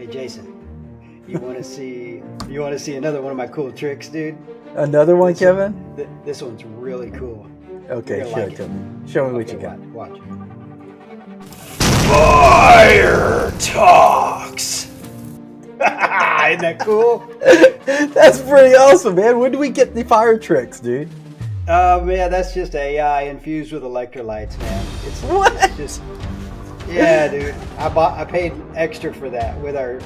Hey Jason, you want to see another one of my cool tricks, dude? Another one, Kevin? This one's really cool. Okay, show me what you got. Watch. Firetalks. Isn't that cool? That's pretty awesome, man. When do we get the fire tricks, dude? Man, that's just AI infused with electrolytes, man. It's just yeah, dude. I paid extra for that with our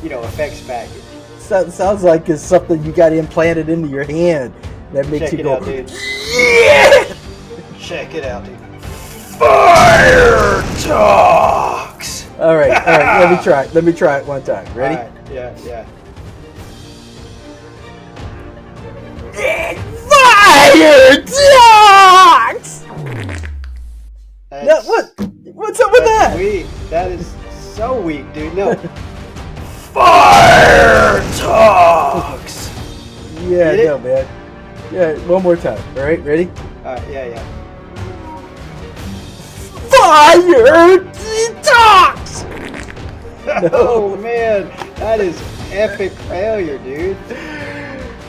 effects package. Sounds like it's something you got implanted into your hand that makes you go. Out, dude. Yeah! Check it out, dude. Firetalks. All right. Let me try it one time. Ready? All right. Yeah. FireTalks. What's up with that? Weak. That is so weak, dude. No. Firetalks. Yeah, no, man. Yeah, one more time. All right, ready? Yeah. FireTalks. Oh man, that is epic failure, dude.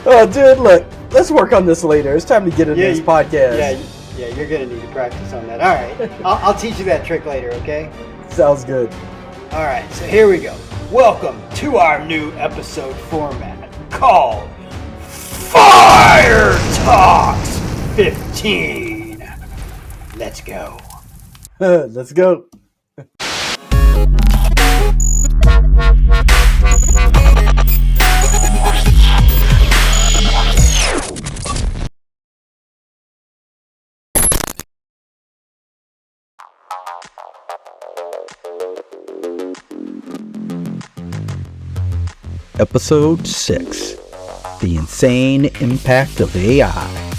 Oh, dude, look. Let's work on this later. It's time to get into this podcast. Yeah, you're gonna need to practice on that. All right, I'll teach you that trick later. Okay? Sounds good. All right, so here we go. Welcome to our new episode format called Firetalks 15. Let's go. Let's go. Episode 6, The Insane Impact of AI.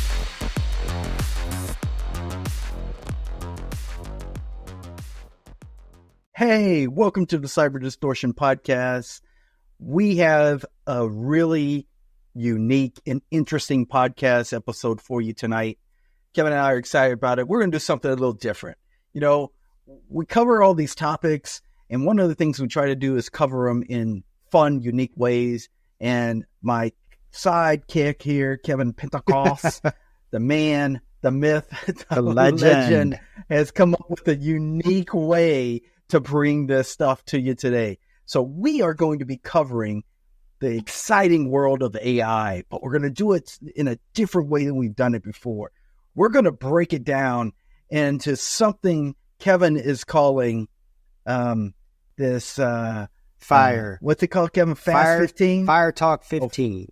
Hey, welcome to the Cyber Distortion Podcast. We have a really unique and interesting podcast episode for you tonight. Kevin and I are excited about it. We're going to do something a little different. You know, we cover all these topics, and one of the things we try to do is cover them in fun, unique ways. And my sidekick here, Kevin Pentecost, the man, the myth, the legend, has come up with a unique way to bring this stuff to you today. So we are going to be covering the exciting world of AI, but we're going to do it in a different way than we've done it before. We're going to break it down into something Kevin is calling this what's it called, Kevin? Fast 15? FireTalk 15.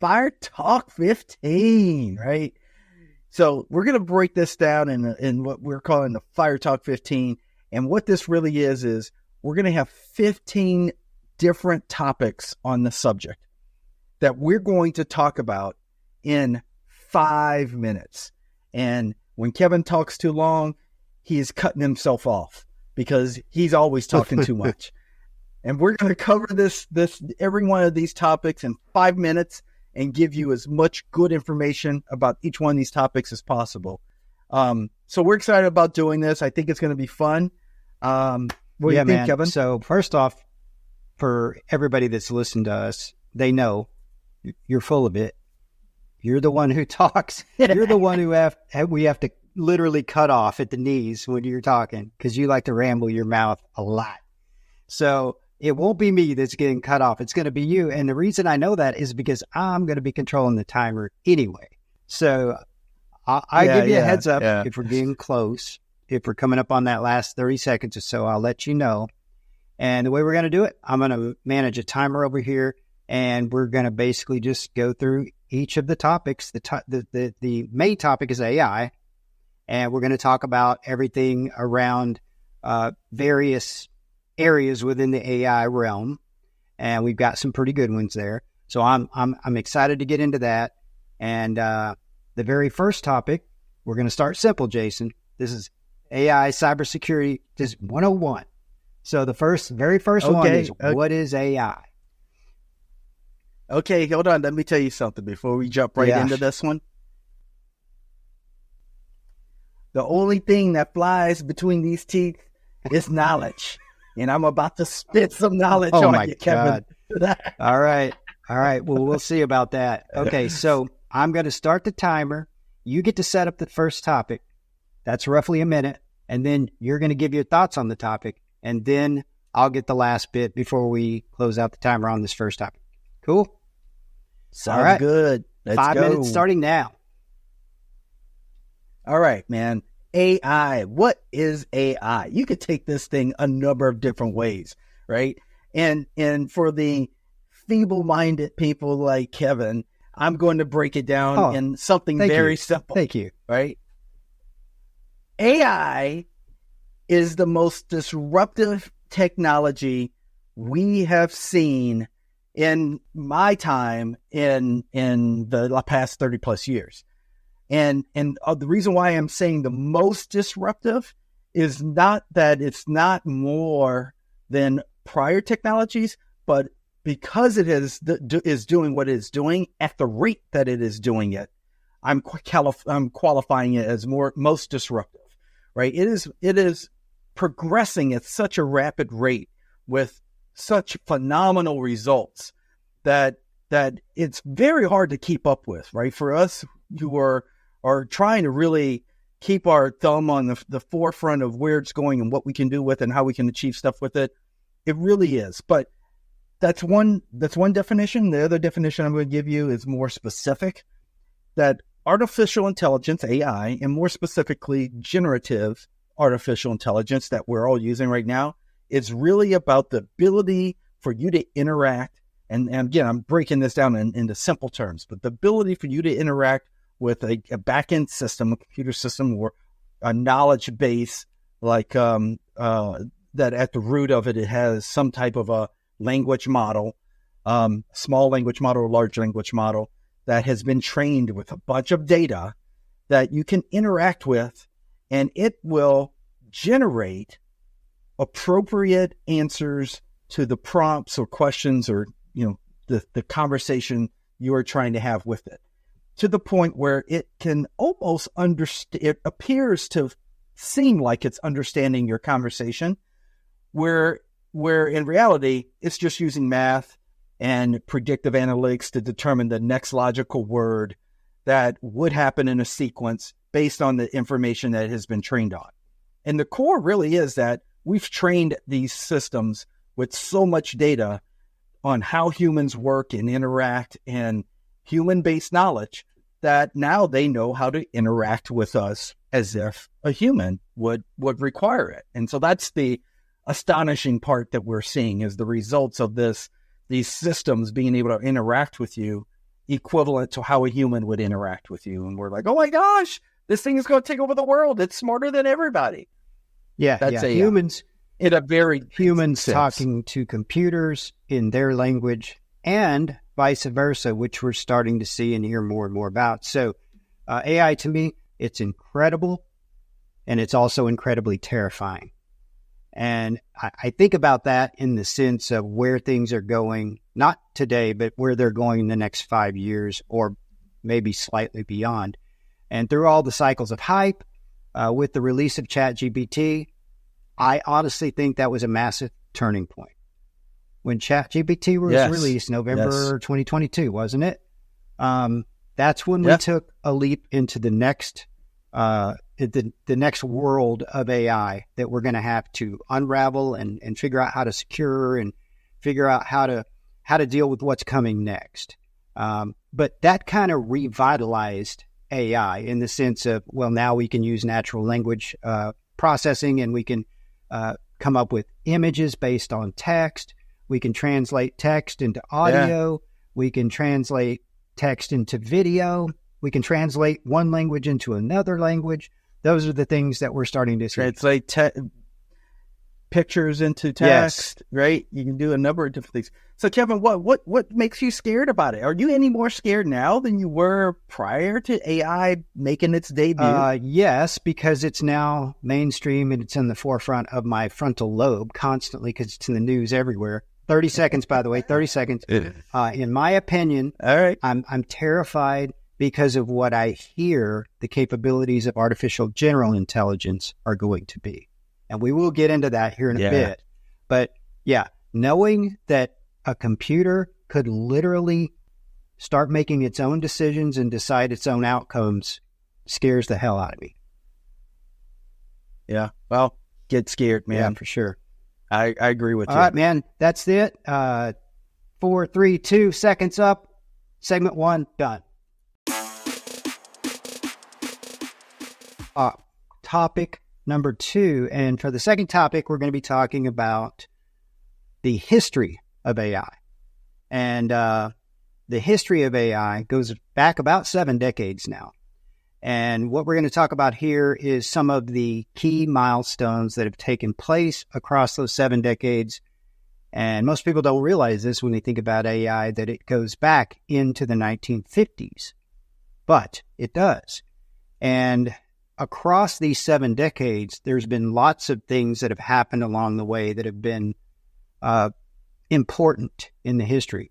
FireTalk 15, right? So we're going to break this down in what we're calling the FireTalk 15. And what this really is we're going to have 15 different topics on the subject that we're going to talk about in 5 minutes. And when Kevin talks too long, he is cutting himself off because he's always talking too much. And we're going to cover this every one of these topics in 5 minutes and give you as much good information about each one of these topics as possible. So we're excited about doing this. I think it's going to be fun. What do you think, Kevin? So first off, for everybody that's listened to us, they know you're full of it. You're the one who talks. You're the one who we have to literally cut off at the knees when you're talking because you like to ramble your mouth a lot. So it won't be me that's getting cut off. It's going to be you. And the reason I know that is because I'm going to be controlling the timer anyway. So I give you a heads up if we're getting close. If we're coming up on that last 30 seconds or so, I'll let you know. And the way we're going to do it, I'm going to manage a timer over here, and we're going to basically just go through each of the topics. The main topic is AI, and we're going to talk about everything around various areas within the AI realm, and we've got some pretty good ones there. So I'm excited to get into that. And the very first topic, we're going to start simple, Jason. This is AI cybersecurity, just 101. So the very first one is, what is AI? Okay, hold on. Let me tell you something before we jump right into this one. The only thing that flies between these teeth is knowledge. and I'm about to spit some knowledge Oh on my you, Kevin. All right. Well, we'll see about that. Okay. So I'm going to start the timer. You get to set up the first topic. That's roughly a minute. And then you're going to give your thoughts on the topic. And then I'll get the last bit before we close out the timer on this first topic. Cool? Sounds all right. good. Let's 5 go. minutes starting now. All right, man. AI. What is AI? You could take this thing a number of different ways, right? And for the feeble-minded people like Kevin, I'm going to break it down in something very simple. Thank you. Right? AI is the most disruptive technology we have seen in my time in the past 30 plus years. And the reason why I'm saying the most disruptive is not that it's not more than prior technologies, but because it is doing what it is doing at the rate that it is doing it, I'm qualifying it as most disruptive, right? It is progressing at such a rapid rate with such phenomenal results that it's very hard to keep up with, right? For us who are trying to really keep our thumb on the forefront of where it's going and what we can do with it and how we can achieve stuff with it, it really is. But that's one definition. The other definition I'm going to give you is more specific, that artificial intelligence, AI, and more specifically generative artificial intelligence that we're all using right now, is really about the ability for you to interact. And again, I'm breaking this down into simple terms, but the ability for you to interact with a back-end system, a computer system, or a knowledge base like that at the root of it has some type of a language model, small language model or large language model that has been trained with a bunch of data that you can interact with, and it will generate appropriate answers to the prompts or questions or, the conversation you are trying to have with it, to the point where it can almost understand, it appears to seem like it's understanding your conversation, where in reality, it's just using math and predictive analytics to determine the next logical word that would happen in a sequence based on the information that it has been trained on. And the core really is that we've trained these systems with so much data on how humans work and interact and human-based knowledge that now they know how to interact with us as if a human would require it. And so that's the astonishing part that we're seeing, is the results of these systems being able to interact with you equivalent to how a human would interact with you. And we're like, oh my gosh, this thing is going to take over the world. It's smarter than everybody. That's humans. In a very humans sense. Talking to computers in their language, and vice versa, which we're starting to see and hear more and more about. So AI, to me, it's incredible, and it's also incredibly terrifying. And I think about that in the sense of where things are going, not today, but where they're going in the next 5 years or maybe slightly beyond. And through all the cycles of hype, with the release of ChatGPT, I honestly think that was a massive turning point. When ChatGPT was released, November 2022, wasn't it? That's when we took a leap into the next the next world of AI that we're going to have to unravel and figure out how to secure and figure out how to deal with what's coming next. But that kind of revitalized AI in the sense of, well, now we can use natural language processing, and we can come up with images based on text. We can translate text into audio. We can translate text into video. We can translate one language into another language. Those are the things that we're starting to see. Translate pictures into text, right? You can do a number of different things. So, Kevin, what makes you scared about it? Are you any more scared now than you were prior to AI making its debut? Yes, because it's now mainstream and it's in the forefront of my frontal lobe constantly because it's in the news everywhere. 30 seconds, by the way, 30 seconds. In my opinion, all right, I'm terrified because of what I hear the capabilities of artificial general intelligence are going to be. And we will get into that here in a bit. But yeah, knowing that a computer could literally start making its own decisions and decide its own outcomes scares the hell out of me. Yeah. Well, get scared, man. Yeah, for sure. I agree with you. All right, man. That's it. 4, 3, 2 seconds up. Segment 1 done. Topic number 2. And for the second topic, we're going to be talking about the history of AI. And the history of AI goes back about 7 decades now. And what we're going to talk about here is some of the key milestones that have taken place across those 7 decades. And most people don't realize this when they think about AI, that it goes back into the 1950s. But it does. And across these 7 decades, there's been lots of things that have happened along the way that have been important in the history.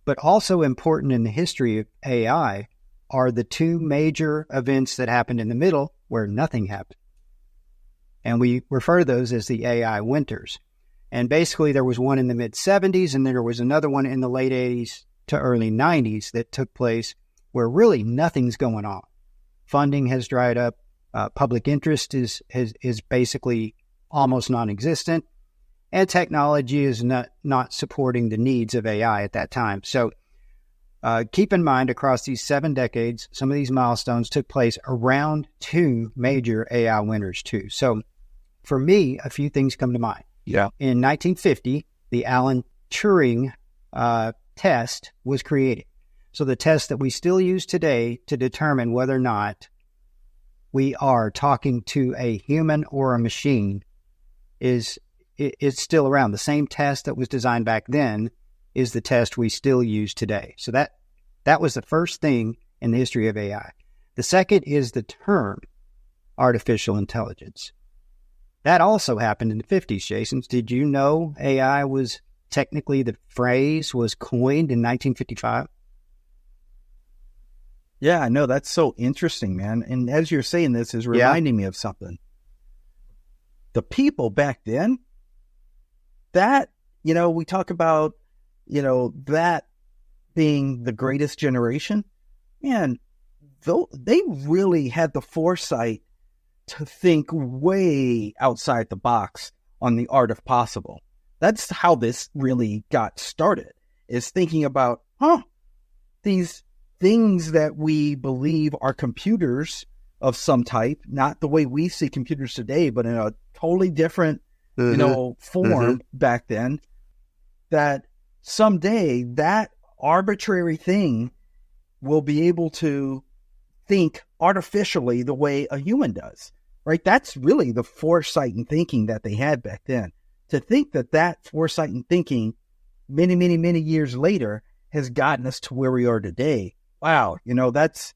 But also important in the history of AI are the 2 major events that happened in the middle where nothing happened. And we refer to those as the AI winters. And basically there was one in the mid-70s and there was another one in the late 80s to early 90s that took place where really nothing's going on. Funding has dried up. Public interest is basically almost non-existent. And technology is not supporting the needs of AI at that time. So keep in mind, across these 7 decades, some of these milestones took place around 2 major AI winners too. So for me, a few things come to mind. Yeah. In 1950, the Alan Turing test was created. So the test that we still use today to determine whether or not we are talking to a human or a machine it's still around. The same test that was designed back then is the test we still use today. So that was the first thing in the history of AI. The second is the term artificial intelligence. That also happened in the 50s, Jason. Did you know AI was technically, the phrase was coined in 1955? Yeah, I know. That's so interesting, man. And as you're saying this is reminding me of something. The people back then, that, we talk about, that being the greatest generation, man, they really had the foresight to think way outside the box on the art of possible. That's how this really got started, is thinking about, these things that we believe are computers of some type, not the way we see computers today, but in a totally different, form back then, that someday that arbitrary thing will be able to think artificially the way a human does, right? That's really the foresight and thinking that they had back then. To think that foresight and thinking many, many, many years later has gotten us to where we are today. Wow. That's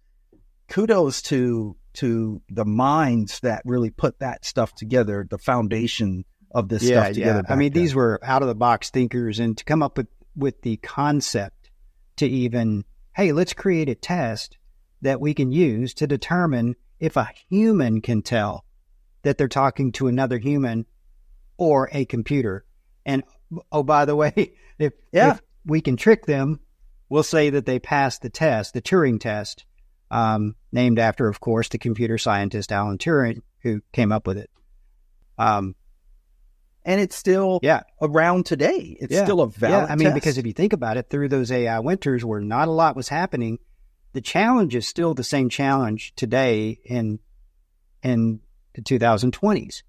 kudos to the minds that really put that stuff together, the foundation of this stuff together. I mean, these were out of the box thinkers, and to come up with the concept to even, hey, let's create a test that we can use to determine if a human can tell that they're talking to another human or a computer. And, oh, by the way, if we can trick them, we'll say that they passed the test, the Turing test, named after, of course, the computer scientist Alan Turing, who came up with it. And it's still around today. It's still a valid I mean, test. because if you think about it, through those AI winters where not a lot was happening, the challenge is still the same challenge today in the 2020s.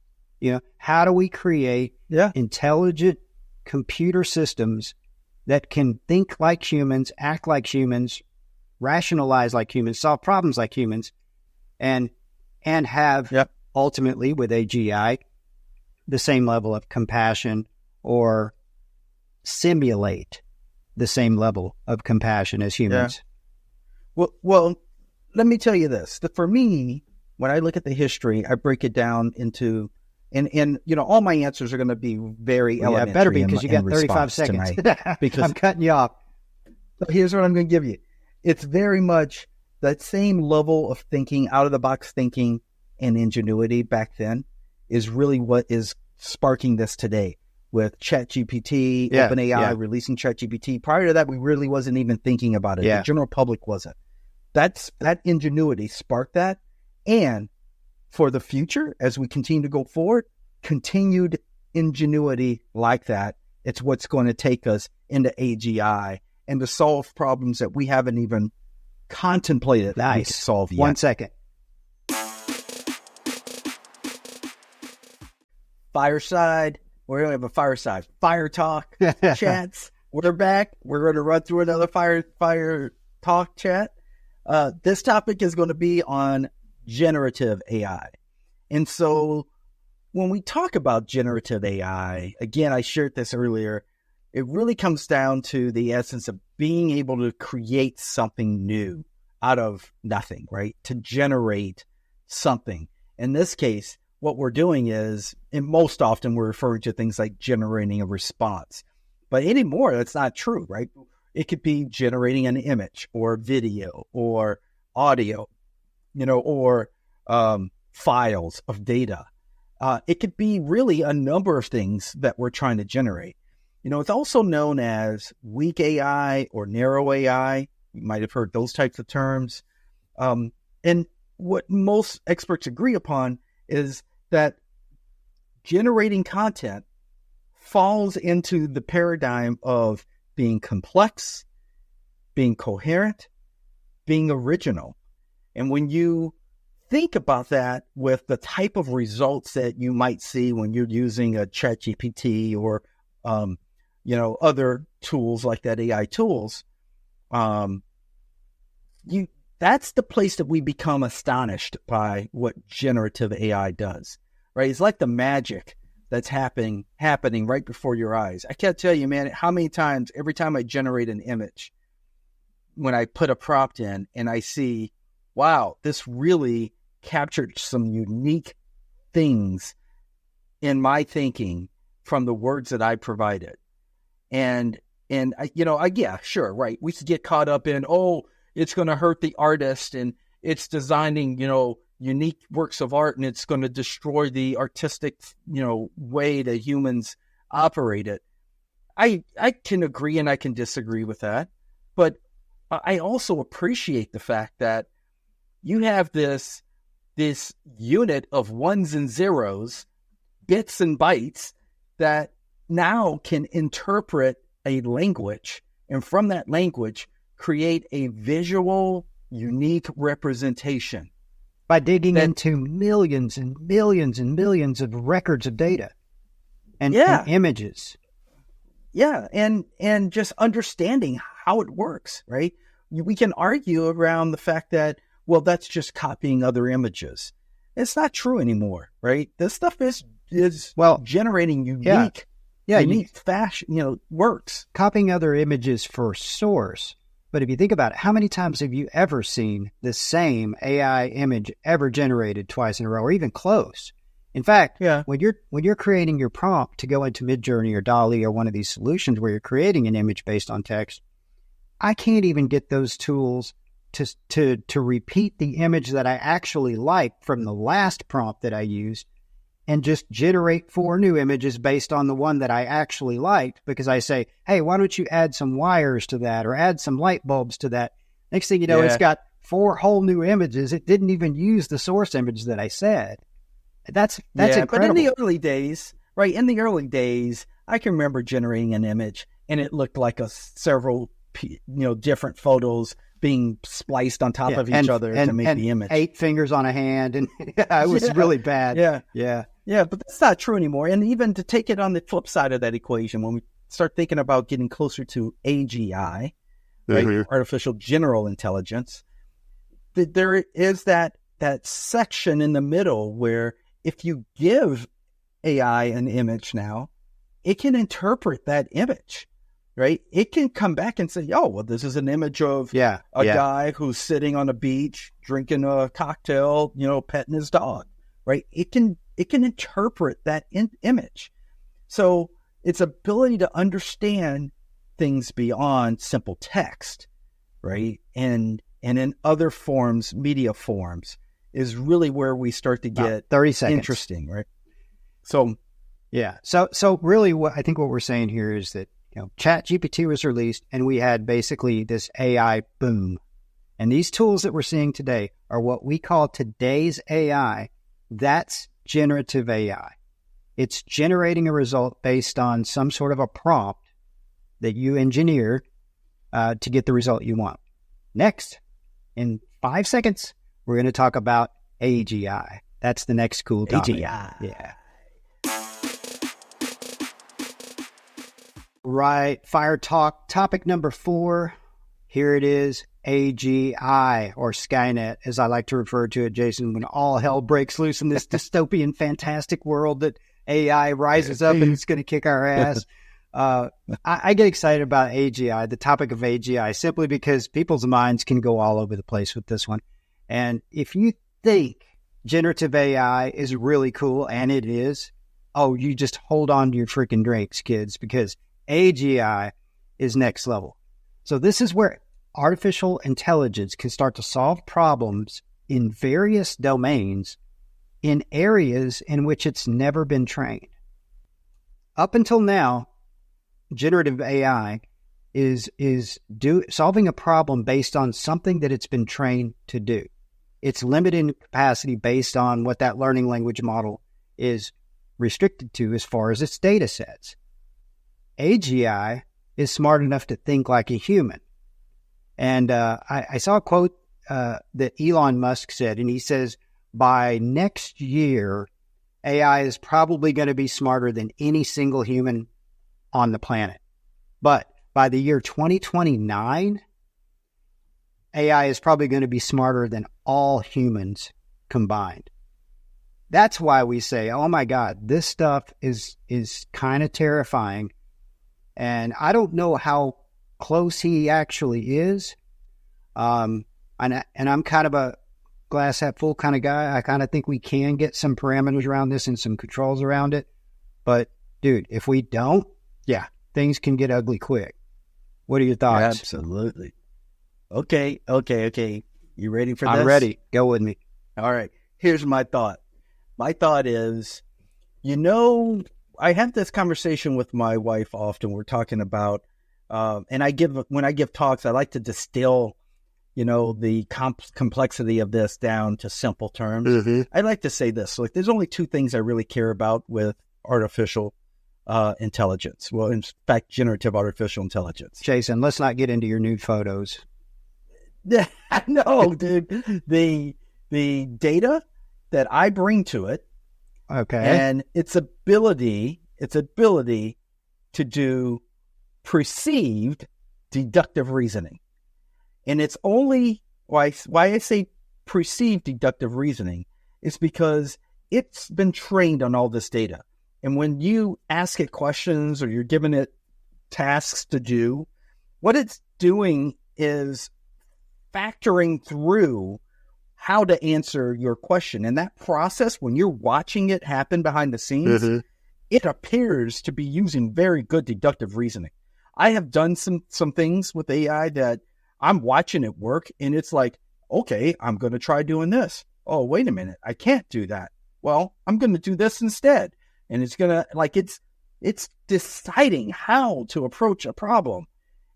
How do we create intelligent computer systems that can think like humans, act like humans, rationalize like humans, solve problems like humans, and have ultimately with AGI the same level of compassion, or simulate the same level of compassion as humans? Well, let me tell you this. For me, when I look at the history, I break it down into, and all my answers are going to be very elementary. Better be, because you got 35 seconds. Because I'm cutting you off. So here's what I'm going to give you. It's very much that same level of thinking, out of the box thinking and ingenuity back then is really what is sparking this today. with ChatGPT, Yeah, OpenAI yeah. releasing ChatGPT. Prior to that, we really wasn't even thinking about it. Yeah. The general public wasn't. That ingenuity sparked that. And for the future, as we continue to go forward, continued ingenuity like that, it's what's going to take us into AGI and to solve problems that we haven't even contemplated that we could solve yet. 1 second. Fireside. We're going to have a fireside. FireTalk chats. We're back. We're going to run through another FireTalk chat. This topic is going to be on generative AI. And so when we talk about generative AI, again, I shared this earlier, it really comes down to the essence of being able to create something new out of nothing, right? To generate something. In this case, what we're doing is, and most often we're referring to things like generating a response. But anymore, that's not true, right? It could be generating an image or video or audio, or files of data. It could be really a number of things that we're trying to generate. It's also known as weak AI or narrow AI. You might have heard those types of terms. And what most experts agree upon is that generating content falls into the paradigm of being complex, being coherent, being original. And when you think about that with the type of results that you might see when you're using a ChatGPT or, other tools like that, AI tools, that's the place that we become astonished by what generative AI does, right? It's like the magic that's happening right before your eyes. I can't tell you, man, how many times, every time I generate an image, when I put a prompt in and I see, wow, this really captured some unique things in my thinking from the words that I provided. And yeah, sure, right. We get caught up in, it's going to hurt the artist and it's designing, unique works of art and it's going to destroy the artistic, way that humans operate it. I can agree and I can disagree with that. But I also appreciate the fact that you have this unit of ones and zeros, bits and bytes that now can interpret a language, and from that language create a visual, unique representation. By digging into millions and millions and millions of records of data and images. Yeah, and just understanding how it works, right? We can argue around the fact that, well, that's just copying other images. It's not true anymore, right? This stuff is generating unique fashion, works. Copying other images for source. But if you think about it, how many times have you ever seen the same AI image ever generated twice in a row, or even close? In fact, when you're creating your prompt to go into Midjourney or DALL-E or one of these solutions where you're creating an image based on text, I can't even get those tools to repeat the image that I actually like from the last prompt that I used and just generate 4 new images based on the one that I actually liked, because I say, hey, why don't you add some wires to that or add some light bulbs to that? Next thing you know, it's got 4 whole new images. It didn't even use the source image that I said. That's incredible. But in the early days, I can remember generating an image and it looked like several different photos being spliced on top of each other to make the image. 8 fingers on a hand, and it was really bad. Yeah, but that's not true anymore. And even to take it on the flip side of that equation, when we start thinking about getting closer to AGI, right, artificial general intelligence, there is that section in the middle where if you give AI an image now, it can interpret that image. Right? It can come back and say, oh, well, this is an image of a guy who's sitting on a beach, drinking a cocktail, petting his dog, right? It can interpret that image. So its ability to understand things beyond simple text, right? And in other forms, media forms, is really where we start to get 30 seconds. Interesting, right? So Yeah. So really I think what we're saying here is that, ChatGPT was released and we had basically this AI boom. And these tools that we're seeing today are what we call today's AI. That's generative AI. It's generating a result based on some sort of a prompt that you engineer to get the result you want. Next, in 5 seconds, we're going to talk about AGI. That's the next cool topic. AGI. Yeah. Right. FireTalk topic number 4. Here it is. AGI, or Skynet, as I like to refer to it, Jason, when all hell breaks loose in this dystopian, fantastic world that AI rises up and it's going to kick our ass. I get excited about AGI, the topic of AGI, simply because people's minds can go all over the place with this one. And if you think generative AI is really cool, and it is, you just hold on to your freaking drinks, kids, because AGI is next level. So this is where artificial intelligence can start to solve problems in various domains in areas in which it's never been trained. Up until now, generative AI is solving a problem based on something that it's been trained to do. It's limited in capacity based on what that learning language model is restricted to as far as its data sets. AGI is smart enough to think like a human. And I saw a quote that Elon Musk said, and he says, by next year, AI is probably going to be smarter than any single human on the planet. But by the year 2029, AI is probably going to be smarter than all humans combined. That's why we say, oh my God, this stuff is kind of terrifying. And I don't know how close he actually is. And I'm kind of a glass half full kind of guy. I kind of think we can get some parameters around this and some controls around it. But dude, if we don't, things can get ugly quick. What are your thoughts? Absolutely. Okay. You ready for this? I'm ready. Go with me. All right. Here's my thought. My thought is, I have this conversation with my wife often. We're talking about, and when I give talks, I like to distill, the complexity of this down to simple terms. Mm-hmm. I like to say this: there's only 2 things I really care about with artificial intelligence. Well, in fact, generative artificial intelligence. Jason, let's not get into your nude photos. No, dude. The data that I bring to it. Okay. And its ability to do perceived deductive reasoning. And it's only why I say perceived deductive reasoning is because it's been trained on all this data. And when you ask it questions or you're giving it tasks to do, what it's doing is factoring through how to answer your question. And that process, when you're watching it happen behind the scenes, it appears to be using very good deductive reasoning. I have done some things with AI that I'm watching it work, and it's like, okay, I'm going to try doing this. Oh, wait a minute, I can't do that. Well, I'm going to do this instead. And it's going to, it's deciding how to approach a problem.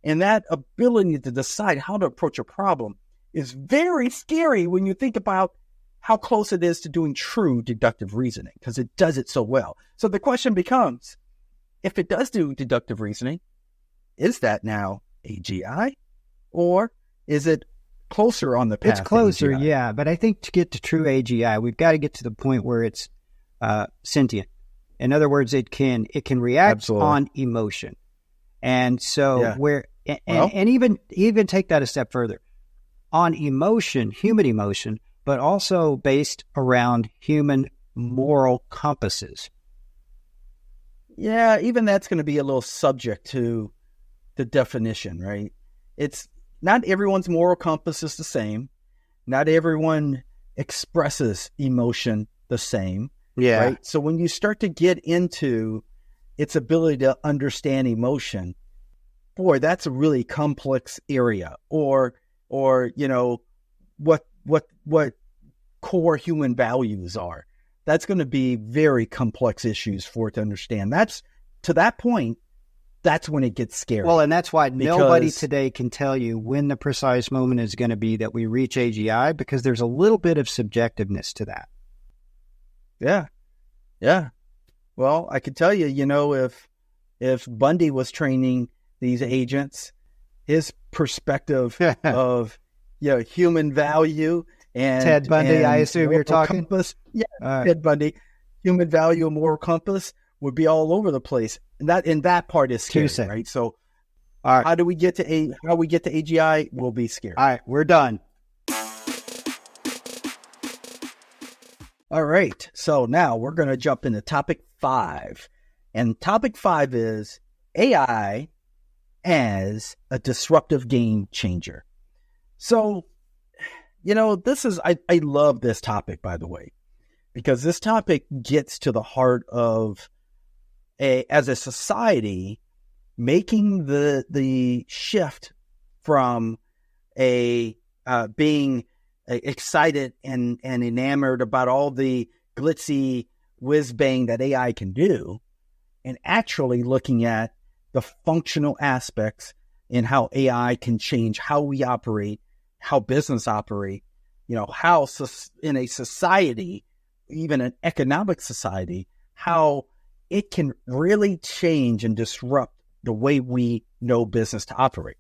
And that ability to decide how to approach a problem is very scary when you think about how close it is to doing true deductive reasoning, because it does it so well. So the question becomes, if it does do deductive reasoning, is that now AGI, or is it closer on the path? It's closer, AGI? yeah. But I think to get to true AGI, we've got to get to the point where it's sentient. In other words, it can react on emotion. And so and even take that a step further. On emotion, human emotion, but also based around human moral compasses. Yeah, even that's going to be a little subject to the definition, right? It's not everyone's moral compass is the same. Not everyone expresses emotion the same. Yeah. Right? So when you start to get into its ability to understand emotion, boy, that's a really complex area. Or what core human values are. that's going to be very complex issues for it to understand. That's to that point, that's when it gets scary. Well, and that's why nobody today can tell you when the precise moment is going to be that we reach AGI, because there's a little bit of subjectiveness to that. Yeah. Yeah. Well, I could tell you, if Bundy was training these agents, his perspective of human value and Ted Bundy, and I assume you're talking. Compass, Ted Bundy, human value and moral compass would be all over the place, and that part is scary, right? So, all right, how we get to AGI will be scary. All right, we're done. All right, so now we're going to jump into topic 5, and topic 5 is AI as a disruptive game changer. So, this is I love this topic, by the way, because this topic gets to the heart of as a society making the shift from being excited and enamored about all the glitzy whiz bang that AI can do, and actually looking at the functional aspects in how AI can change how we operate, how business operate, how in a society, even an economic society, how it can really change and disrupt the way we know business to operate.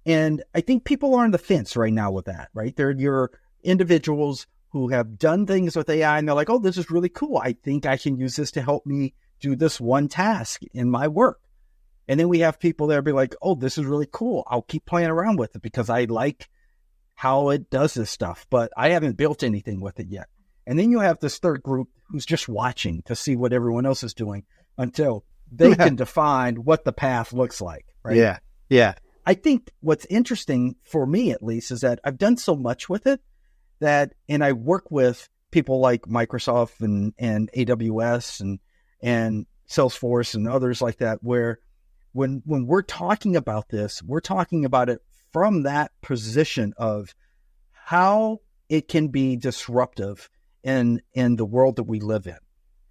And I think people are on the fence right now with that, right? They're your individuals who have done things with AI and they're like, oh, this is really cool. I think I can use this to help me do this one task in my work. And then we have people that be like, oh, this is really cool. I'll keep playing around with it because I like how it does this stuff, but I haven't built anything with it yet. And then you have this third group who's just watching to see what everyone else is doing until they can define what the path looks like, right? Yeah, yeah. I think what's interesting for me, at least, is that I've done so much with it and I work with people like Microsoft and AWS and Salesforce and others like that, where when we're talking about this, we're talking about it from that position of how it can be disruptive in the world that we live in.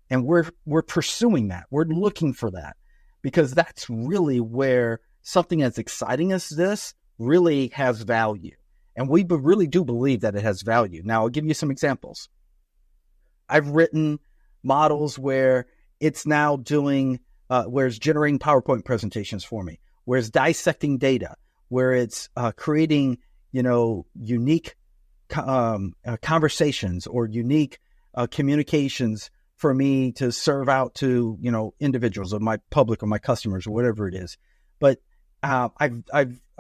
And we're pursuing that. We're looking for that because that's really where something as exciting as this really has value. And we really do believe that it has value. Now, I'll give you some examples. I've written models where it's now doing, where it's generating PowerPoint presentations for me, where it's dissecting data, where it's creating, unique conversations or unique communications for me to serve out to, individuals of my public or my customers or whatever it is. But I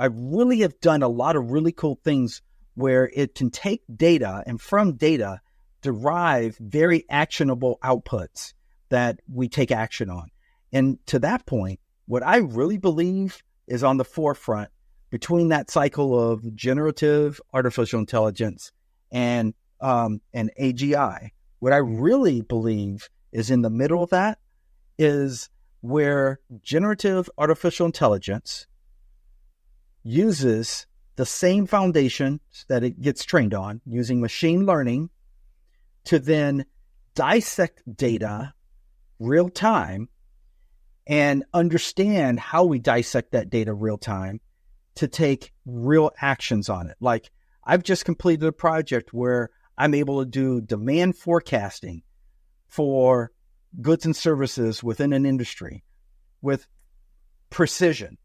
really have done a lot of really cool things where it can take data and from data derive very actionable outputs that we take action on. And to that point, what I really believe is on the forefront between that cycle of generative artificial intelligence and AGI, what I really believe is in the middle of that is where generative artificial intelligence uses the same foundation that it gets trained on using machine learning to then dissect data real time and understand how we dissect that data real time to take real actions on it. Like I've just completed a project where I'm able to do demand forecasting for goods and services within an industry with precision.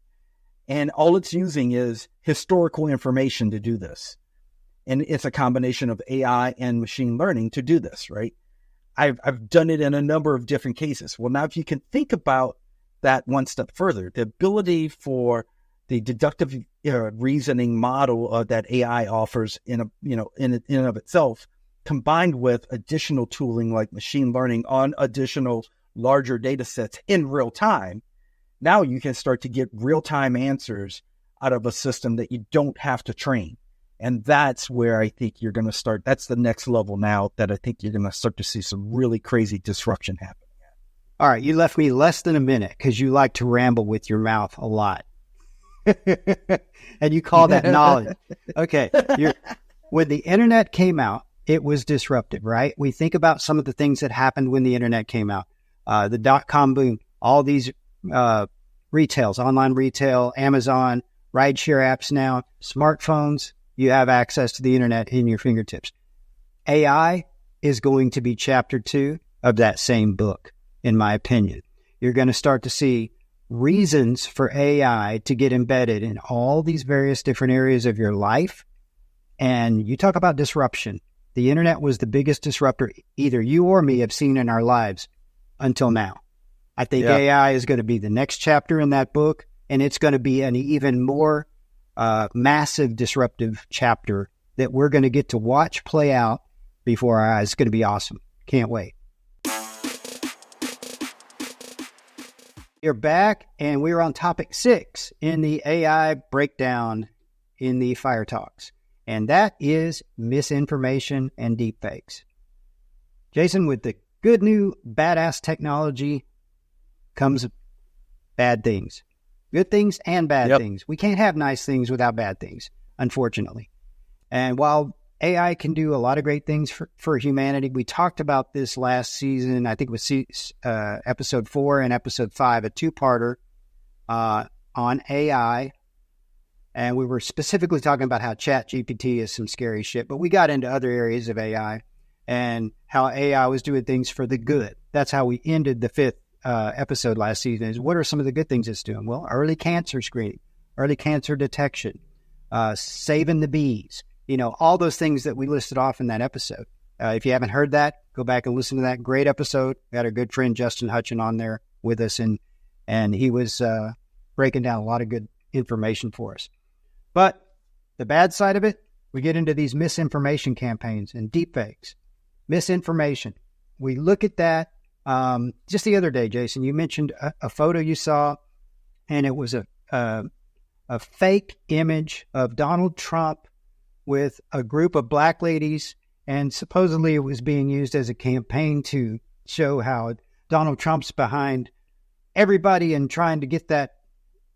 And all it's using is historical information to do this. And it's a combination of AI and machine learning to do this, right? I've done it in a number of different cases. Well, now if you can think about that one step further, the ability for the deductive reasoning model that AI offers in and of itself, combined with additional tooling like machine learning on additional larger data sets in real time, now you can start to get real-time answers out of a system that you don't have to train. And that's where I think you're going to start. That's the next level now that I think you're going to start to see some really crazy disruption happen. All right. You left me less than a minute because you like to ramble with your mouth a lot. And you call that knowledge. Okay. When the internet came out it was disruptive, right? We think about some of the things that happened when the internet came out, the dot-com boom, all these retails, online retail, Amazon, rideshare apps now, smartphones, you have access to the internet in your fingertips. AI is going to be chapter 2 of that same book, in my opinion. You're going to start to see reasons for AI to get embedded in all these various different areas of your life. And you talk about disruption. The internet was the biggest disruptor either you or me have seen in our lives until now. I think AI is going to be the next chapter in that book, and it's going to be an even more massive disruptive chapter that we're going to get to watch play out before our eyes. It's going to be awesome. Can't wait. You're back, and we're on topic 6 in the AI breakdown in the FireTalks, and that is misinformation and deepfakes. Jason, with the good new badass technology comes bad things. Good things and bad things. We can't have nice things without bad things, unfortunately. And while AI can do a lot of great things for humanity, we talked about this last season. I think it was episode 4 and episode 5, a 2-parter on AI. And we were specifically talking about how ChatGPT is some scary shit, but we got into other areas of AI and how AI was doing things for the good. That's how we ended the 5th episode last season, is what are some of the good things it's doing? Well, early cancer screening, early cancer detection, saving the bees, all those things that we listed off in that episode. If you haven't heard that, go back and listen to that great episode. We had our good friend Justin Hutchin on there with us, and he was breaking down a lot of good information for us. But the bad side of it, we get into these misinformation campaigns and deepfakes. Misinformation. We look at that. Just the other day, Jason, you mentioned a photo you saw, and it was a fake image of Donald Trump with a group of black ladies, and supposedly it was being used as a campaign to show how Donald Trump's behind everybody and trying to get that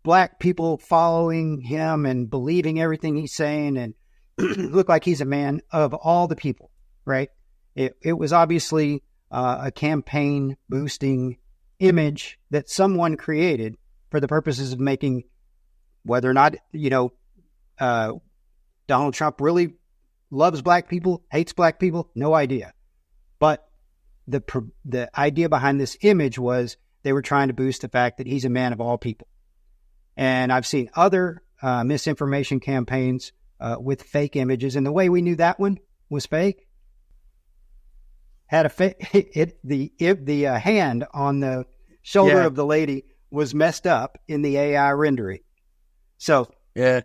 black people following him and believing everything he's saying and look like he's a man of all the people, right? It was obviously a campaign boosting image that someone created for the purposes of making whether or not, Donald Trump really loves black people, hates black people, no idea. But the idea behind this image was they were trying to boost the fact that he's a man of all people. And I've seen other misinformation campaigns with fake images, and the way we knew that one was fake had the hand on the shoulder of the lady was messed up in the AI rendering. So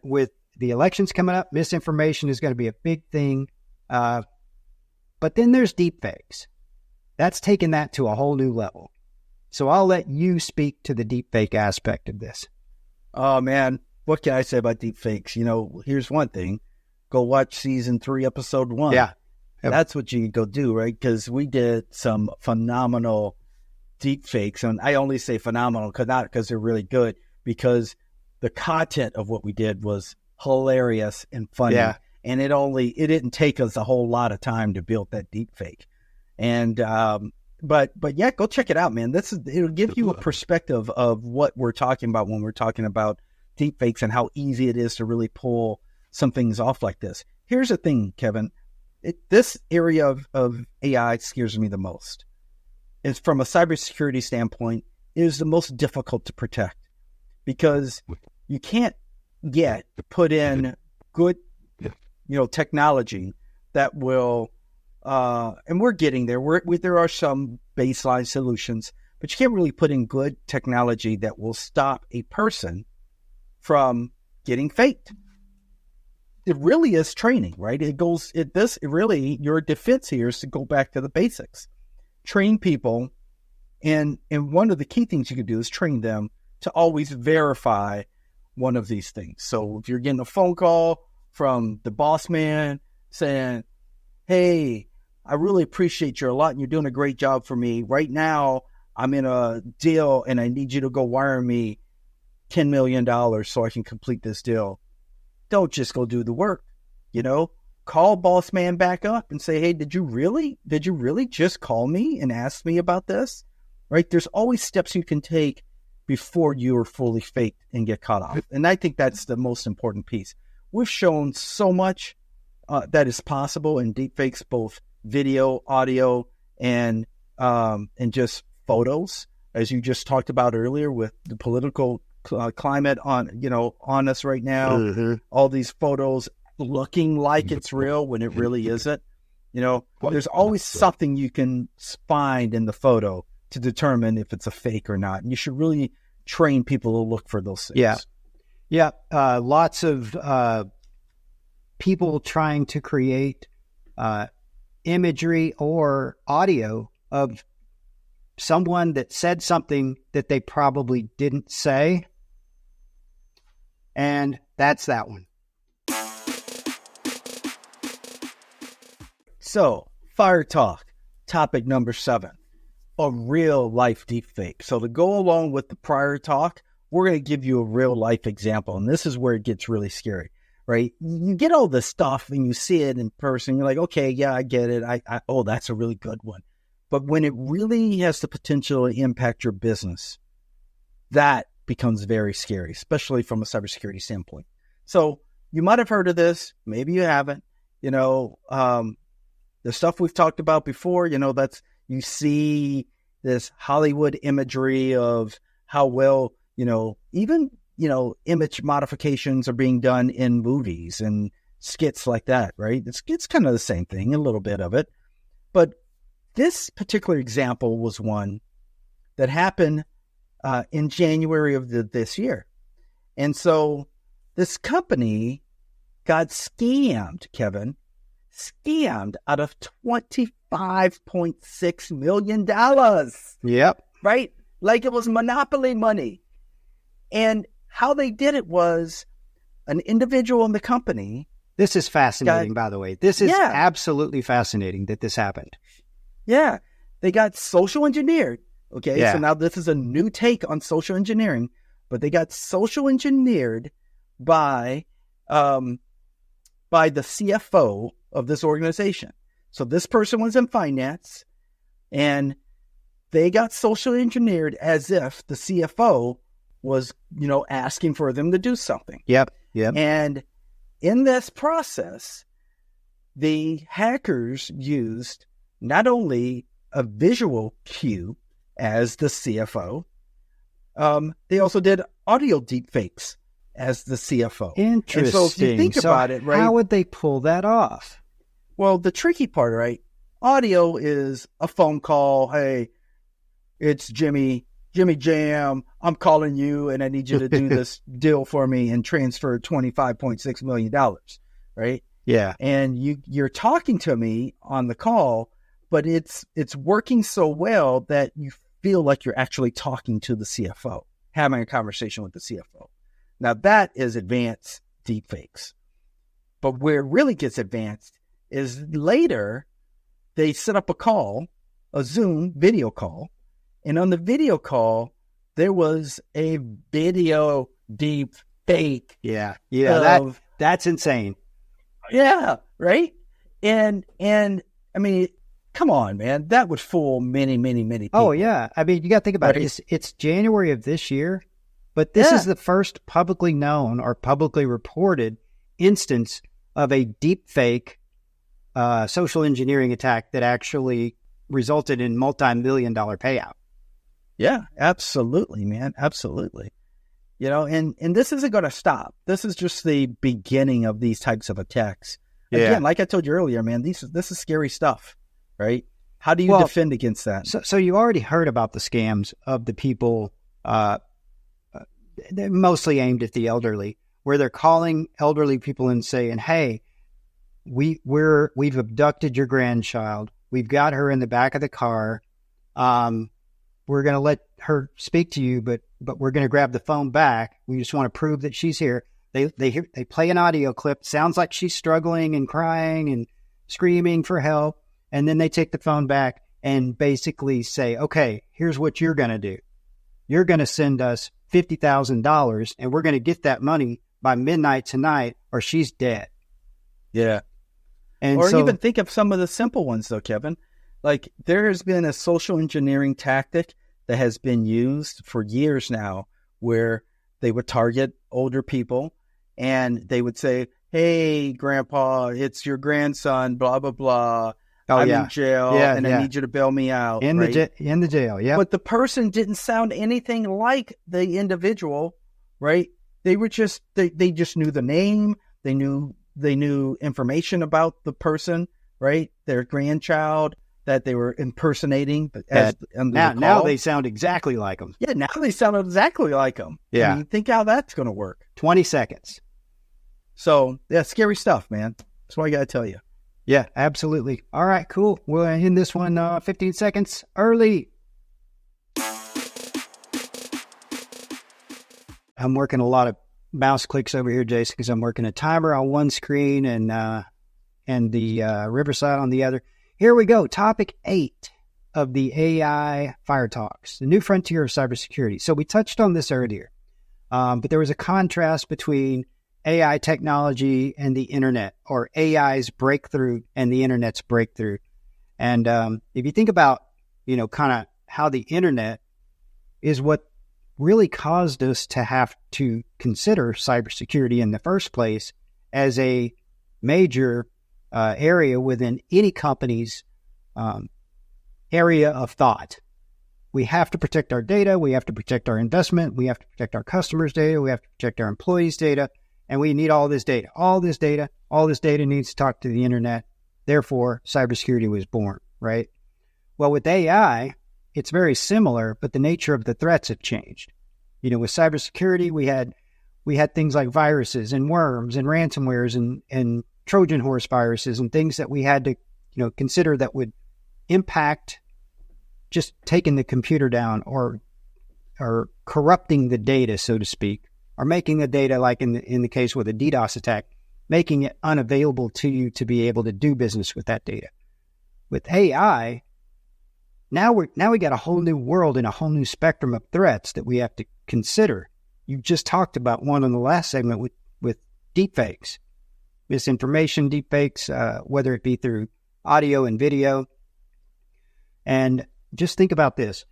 with the elections coming up, misinformation is going to be a big thing. But then there's deepfakes. That's taken that to a whole new level. So I'll let you speak to the deepfake aspect of this. Oh, man. What can I say about deepfakes? Here's one thing. Go watch season 3, episode 1. Yeah. That's what you go do, right? Because we did some phenomenal deepfakes. And I only say phenomenal not because they're really good, because the content of what we did was hilarious and funny. Yeah. And it didn't take us a whole lot of time to build that deepfake. And, but yeah, go check it out, man. It'll give you a perspective of what we're talking about when we're talking about deepfakes and how easy it is to really pull some things off like this. Here's the thing, Kevin. This area of AI scares me the most. It's from a cybersecurity standpoint, it is the most difficult to protect because you can't yet put in good, technology that will, and we're getting there. There are some baseline solutions, but you can't really put in good technology that will stop a person from getting faked. It really is training, right? Your defense here is to go back to the basics. Train people, and one of the key things you can do is train them to always verify one of these things. So if you're getting a phone call from the boss man saying, hey, I really appreciate you a lot and you're doing a great job for me. Right now, I'm in a deal and I need you to go wire me $10 million so I can complete this deal. Don't just go do the work, Go call boss man back up and say, hey, did you really just call me and ask me about this? Right? There's always steps you can take before you are fully faked and get caught off. And I think that's the most important piece. We've shown so much that is possible in deepfakes, both video, audio, and just photos, as you just talked about earlier with the political climate on us right now. Mm-hmm. All these photos looking like it's real when it really isn't. There's always something you can find in the photo to determine if it's a fake or not. And you should really train people to look for those things. Yeah. Lots of people trying to create imagery or audio of someone that said something that they probably didn't say. And that's that one. So, FireTalk, topic number 7, a real life deepfake. So to go along with the prior talk, we're going to give you a real life example. And this is where it gets really scary, right? You get all this stuff and you see it in person. You're like, okay, yeah, I get it. Oh, that's a really good one. But when it really has the potential to impact your business, that becomes very scary, especially from a cybersecurity standpoint. So you might have heard of this. Maybe you haven't. The stuff we've talked about before, that's, you see this Hollywood imagery of how well, even, image modifications are being done in movies and skits like that, right? It's kind of the same thing, a little bit of it. But this particular example was one that happened in January of this year. And so this company got scammed, Kevin, out of $25.6 million. Yep. Right? Like it was monopoly money. And how they did it was an individual in the company. This is fascinating, by the way. This is absolutely fascinating that this happened. Yeah. They got social engineered. Okay. Yeah. So now this is a new take on social engineering, but they got social engineered by the CFO of this organization. So this person was in finance and they got social engineered as if the CFO was, asking for them to do something. Yep. And in this process, the hackers used not only a visual cue as the CFO, they also did audio deepfakes as the CFO. Interesting. And so if you think about it, right? How would they pull that off? Well, the tricky part, right? Audio is a phone call. Hey, it's Jimmy Jam. I'm calling you and I need you to do this deal for me and transfer $25.6 million, right? Yeah. And you're talking to me on the call, but it's working so well that you feel like you're actually talking to the CFO, having a conversation with the CFO. Now that is advanced deepfakes. But where it really gets advanced is later they set up a Zoom video call. And on the video call, there was a video deep fake. Yeah. That's insane. Yeah. Right. And I mean, come on, man, that would fool many, many, many people. Oh yeah. I mean, you got to think about it. It's January of this year, but this is the first publicly known or publicly reported instance of a deep fake social engineering attack that actually resulted in multi-million-dollar payout. Yeah, absolutely, man. Absolutely. And this isn't going to stop. This is just the beginning of these types of attacks. Yeah. Again, like I told you earlier, man, this is scary stuff, right? How do you defend against that? So you already heard about the scams of the people, they're mostly aimed at the elderly, where they're calling elderly people and saying, hey, we've abducted your grandchild. We've got her in the back of the car. We're going to let her speak to you, but we're going to grab the phone back. We just want to prove that she's here. They play an audio clip. Sounds like she's struggling and crying and screaming for help. And then they take the phone back and basically say, okay, here's what you're going to do. You're going to send us $50,000 and we're going to get that money by midnight tonight or she's dead. Yeah. And or so, even think of some of the simple ones, though, Kevin. Like there has been a social engineering tactic that has been used for years now where they would target older people and they would say, hey, grandpa, it's your grandson, blah, blah, blah. I'm in jail and I need you to bail me out. in the jail. Yeah. But the person didn't sound anything like the individual, right? They were just, they just knew the name. They knew information about the person, right? Their grandchild that they were impersonating. Now they sound exactly like them. Yeah, now they sound exactly like them. Yeah. I mean, think how that's going to work. 20 seconds. So, yeah, scary stuff, man. That's what I got to tell you. Yeah, absolutely. All right, cool. We'll end this one 15 seconds early. I'm working a lot of mouse clicks over here, Jason, because I'm working a timer on one screen and the Riverside on the other. Here we go. Topic 8 of the AI FireTalks, the new frontier of cybersecurity. So we touched on this earlier, but there was a contrast between AI technology and the internet, or AI's breakthrough and the internet's breakthrough. And if you think about, kind of how the internet is what really caused us to have to consider cybersecurity in the first place as a major area within any company's area of thought. We have to protect our data. We have to protect our investment. We have to protect our customers' data. We have to protect our employees' data. And we need all this data. All this data needs to talk to the internet. Therefore, cybersecurity was born, right? Well, with AI, it's very similar, but the nature of the threats have changed. With cybersecurity, we had things like viruses and worms and ransomwares and Trojan horse viruses and things that we had to, consider that would impact just taking the computer down or corrupting the data, so to speak, or making the data, like in the case with a DDoS attack, making it unavailable to you to be able to do business with that data. With AI, now we got a whole new world and a whole new spectrum of threats that we have to consider. You just talked about one in the last segment with deepfakes, misinformation, deepfakes, whether it be through audio and video. And just think about this.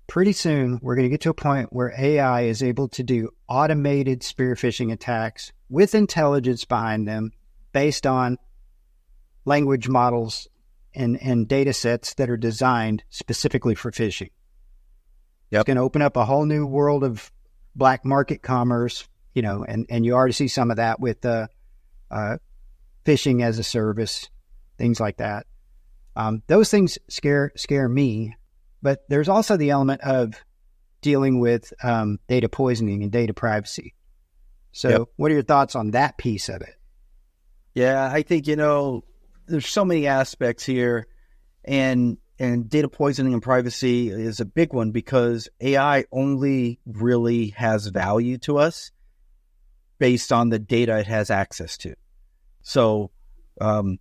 Pretty soon, we're going to get to a point where AI is able to do automated spear phishing attacks with intelligence behind them based on language models and data sets that are designed specifically for phishing. Yep. It's going to open up a whole new world of black market commerce, and you already see some of that with phishing as a service, things like that. Those things scare me. But there's also the element of dealing with data poisoning and data privacy. So What are your thoughts on that piece of it? Yeah, I think, there's so many aspects here, and data poisoning and privacy is a big one because AI only really has value to us based on the data it has access to. So, the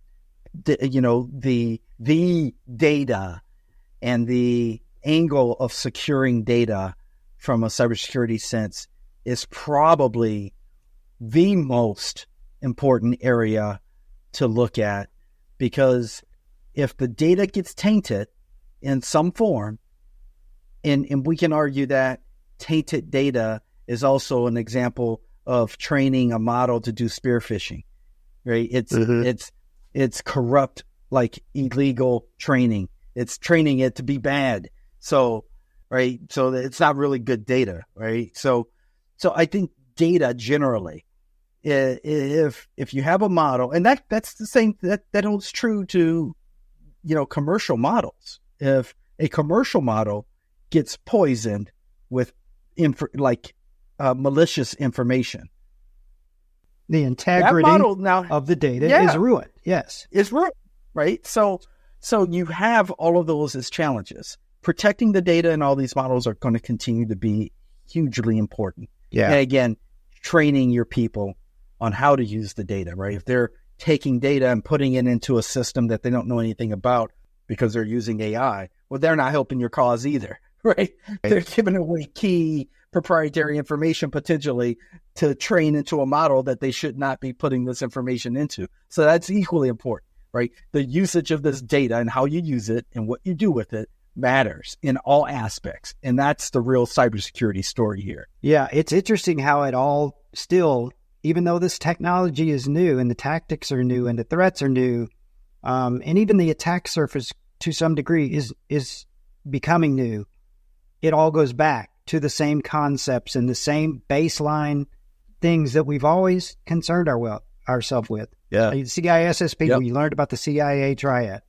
data and the angle of securing data from a cybersecurity sense is probably the most important area to look at, because if the data gets tainted in some form, and we can argue that tainted data is also an example of training a model to do spear phishing, right? It's corrupt, like illegal training. It's training it to be bad. So, right. So it's not really good data, right? So I think data generally, if you have a model, and that's the same, that holds true to, commercial models. If a commercial model gets poisoned with malicious information, the integrity of the data is ruined. Yes. Is ruined, right? So you have all of those as challenges. Protecting the data and all these models are going to continue to be hugely important. Yeah. And again, training your people on how to use the data, right? If they're taking data and putting it into a system that they don't know anything about because they're using AI, well, they're not helping your cause either, right? They're giving away key proprietary information potentially to train into a model that they should not be putting this information into. So that's equally important, right? The usage of this data and how you use it and what you do with it matters in all aspects. And that's the real cybersecurity story here. Yeah, it's interesting how it all still, even though this technology is new and the tactics are new and the threats are new, and even the attack surface to some degree is becoming new, it all goes back to the same concepts and the same baseline things that we've always concerned ourselves with. Yeah. Like CISSP, Yep. we learned about the CIA triad,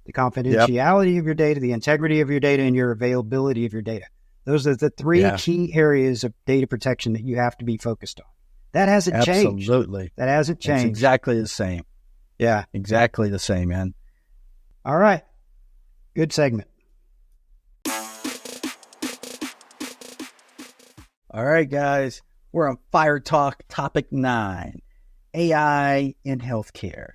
the confidentiality of your data, the integrity of your data, and your availability of your data. Those are the three key areas of data protection that you have to be focused on. That hasn't changed. Absolutely. That hasn't changed. It's exactly the same. Yeah. Exactly the same, man. All right. Good segment. All right, guys. We're on FireTalk topic 9, AI in healthcare.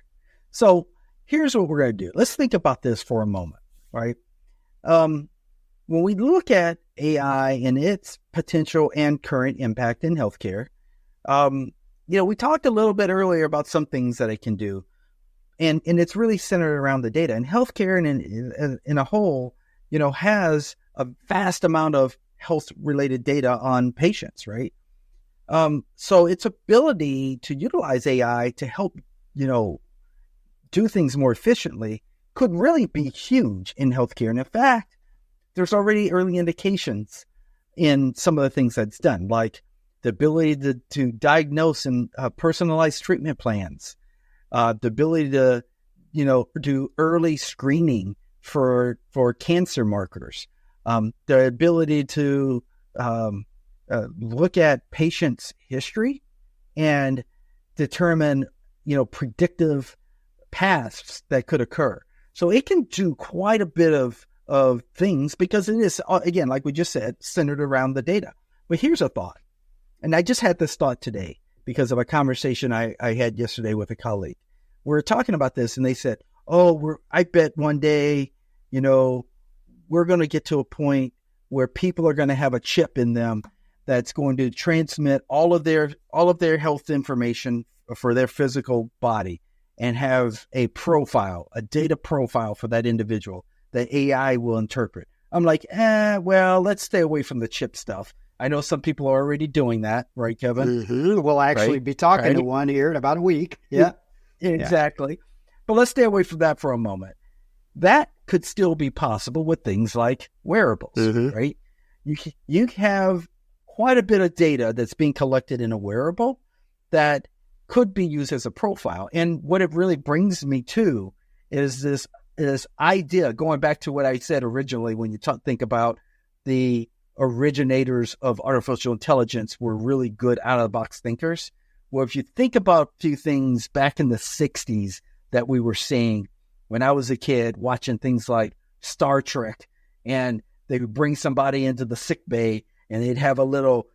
So here's what we're going to do. Let's think about this for a moment, right? When we look at AI and its potential and current impact in healthcare, we talked a little bit earlier about some things that it can do, and it's really centered around the data. And healthcare in a whole, has a vast amount of health-related data on patients, right? So its ability to utilize AI to help, do things more efficiently could really be huge in healthcare. And in fact, there's already early indications in some of the things that's done, like the ability to diagnose and personalize treatment plans, the ability to, do early screening for cancer markers, the ability to look at patients' history and determine, predictive paths that could occur. So it can do quite a bit of things because it is, again, like we just said, centered around the data. But here's a thought. And I just had this thought today because of a conversation I had yesterday with a colleague. We were talking about this and they said, I bet one day, we're going to get to a point where people are going to have a chip in them that's going to transmit all of their health information for their physical body and have a data profile for that individual that AI will interpret. I'm like, let's stay away from the chip stuff. I know some people are already doing that, right, Kevin? Mm-hmm. We'll actually be talking to one here in about a week. Yeah, exactly. But let's stay away from that for a moment. That could still be possible with things like wearables, right? You have quite a bit of data that's being collected in a wearable that could be used as a profile. And what it really brings me to is this idea, going back to what I said originally, when you think about the originators of artificial intelligence were really good out-of-the-box thinkers. Well, if you think about a few things back in the 60s that we were seeing when I was a kid, watching things like Star Trek, and they would bring somebody into the sick bay and they'd have a little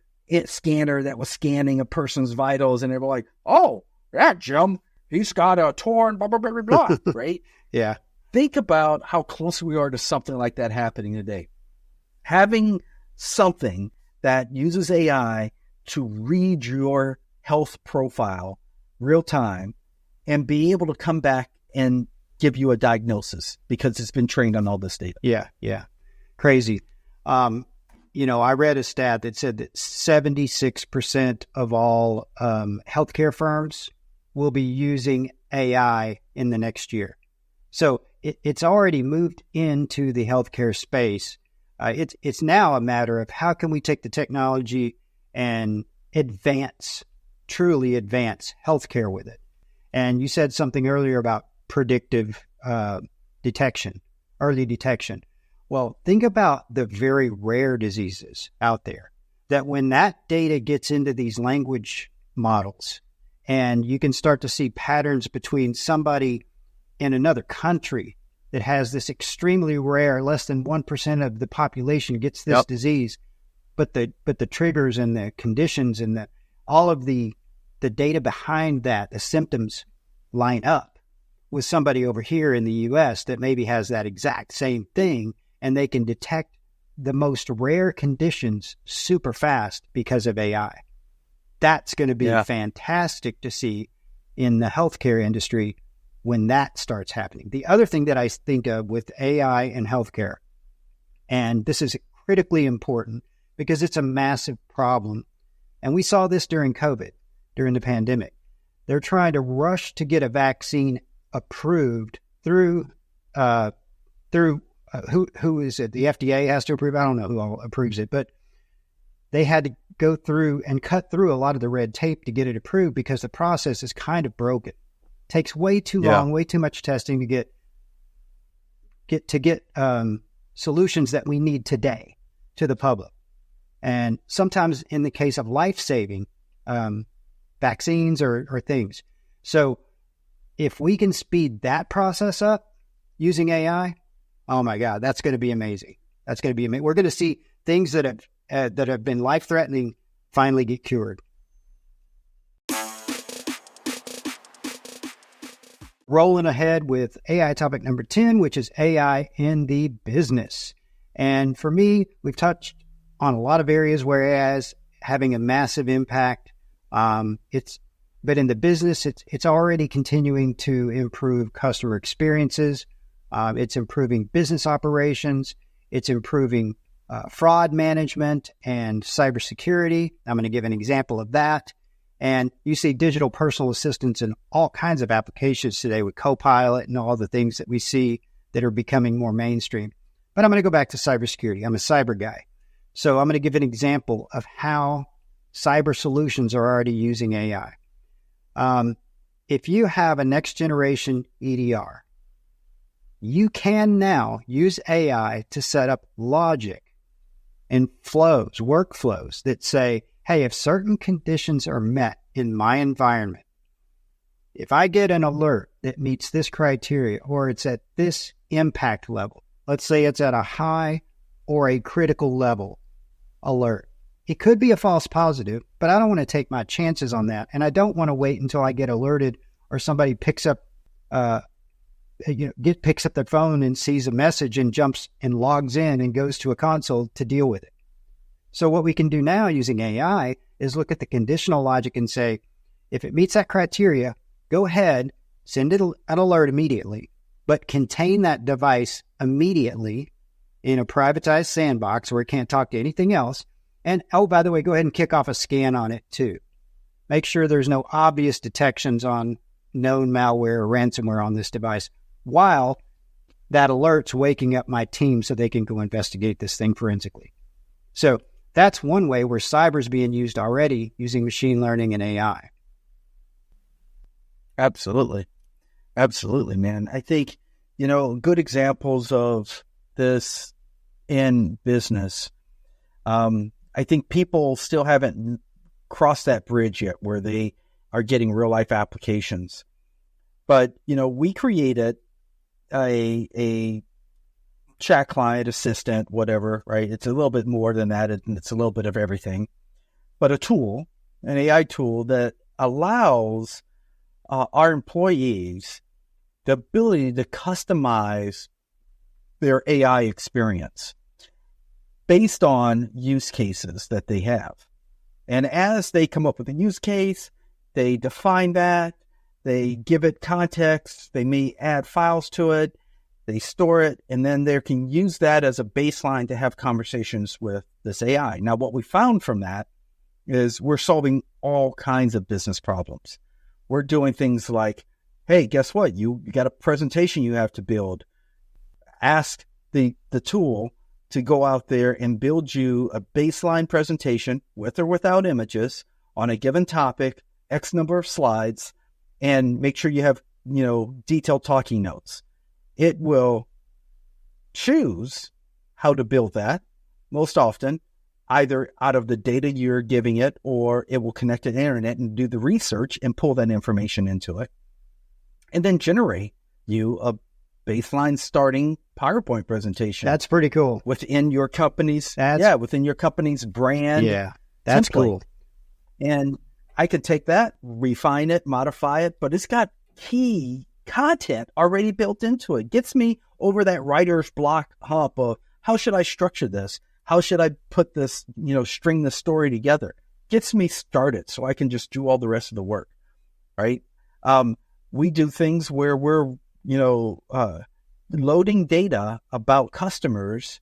scanner that was scanning a person's vitals, and they were like, "Oh, that Jim, he's got a torn blah, blah, blah, blah, blah," right? Yeah. Think about how close we are to something like that happening today. Having something that uses AI to read your health profile real time and be able to come back and give you a diagnosis because it's been trained on all this data. Yeah. Crazy. I read a stat that said that 76% of all healthcare firms will be using AI in the next year. So it's already moved into the healthcare space. It's now a matter of how can we take the technology and truly advance healthcare with it. And you said something earlier about predictive detection, early detection. Well, think about the very rare diseases out there that when that data gets into these language models and you can start to see patterns between somebody in another country that has this extremely rare, less than 1% of the population gets this disease, but the triggers and the conditions and all of the data behind that, the symptoms line up with somebody over here in the U.S. that maybe has that exact same thing, and they can detect the most rare conditions super fast because of AI. That's going to be fantastic to see in the healthcare industry when that starts happening. The other thing that I think of with AI and healthcare, and this is critically important because it's a massive problem. And we saw this during COVID, during the pandemic. They're trying to rush to get a vaccine approved through who is it? The FDA has to approve. I don't know who all approves it, but they had to go through and cut through a lot of the red tape to get it approved because the process is kind of broken. It takes way too long, way too much testing to get solutions that we need today to the public. And sometimes in the case of life-saving vaccines or things. So if we can speed that process up using AI, oh my God, that's going to be amazing. That's going to be amazing. We're going to see things that have been life-threatening finally get cured. Rolling ahead with AI topic number 10, which is AI in the business. And for me, we've touched on a lot of areas where AI is having a massive impact. But in the business, it's already continuing to improve customer experiences. It's improving business operations. It's improving fraud management and cybersecurity. I'm going to give an example of that. And you see digital personal assistants in all kinds of applications today with Copilot and all the things that we see that are becoming more mainstream. But I'm going to go back to cybersecurity. I'm a cyber guy. So I'm going to give an example of how cyber solutions are already using AI. If you have a next generation EDR, you can now use AI to set up logic and flows, workflows that say, hey, if certain conditions are met in my environment, if I get an alert that meets this criteria or it's at this impact level, let's say it's at a high or a critical level alert. It could be a false positive, but I don't want to take my chances on that. And I don't want to wait until I get alerted or somebody picks up their phone and sees a message and jumps and logs in and goes to a console to deal with it. So what we can do now using AI is look at the conditional logic and say, if it meets that criteria, go ahead, send it an alert immediately, but contain that device immediately in a privatized sandbox where it can't talk to anything else. And, oh, by the way, go ahead and kick off a scan on it too. Make sure there's no obvious detections on known malware or ransomware on this device while that alert's waking up my team so they can go investigate this thing forensically. So that's one way where cyber is being used already using machine learning and AI. Absolutely. Absolutely, man. I think, good examples of this in business. I think people still haven't crossed that bridge yet where they are getting real life applications. But, we created a chat client, assistant, whatever, right? It's a little bit more than that. It's a little bit of everything. But a tool, an AI tool that allows our employees the ability to customize their AI experience based on use cases that they have. And as they come up with a use case, they define that, they give it context, they may add files to it, they store it, and then they can use that as a baseline to have conversations with this AI. Now, what we found from that is we're solving all kinds of business problems. We're doing things like, hey, guess what? You got a presentation you have to build. Ask the tool to go out there and build you a baseline presentation with or without images on a given topic, X number of slides, and make sure you have, detailed talking notes. It will choose how to build that most often, either out of the data you're giving it, or it will connect to the internet and do the research and pull that information into it, and then generate you a baseline starting PowerPoint presentation. That's pretty cool. Within your company's, within your company's brand. Yeah, that's template. Cool. And I could take that, refine it, modify it, but it's got key content already built into it. Gets me over that writer's block hump of how should I structure this? How should I put this, string the story together? Gets me started so I can just do all the rest of the work, right? we do things where we're, loading data about customers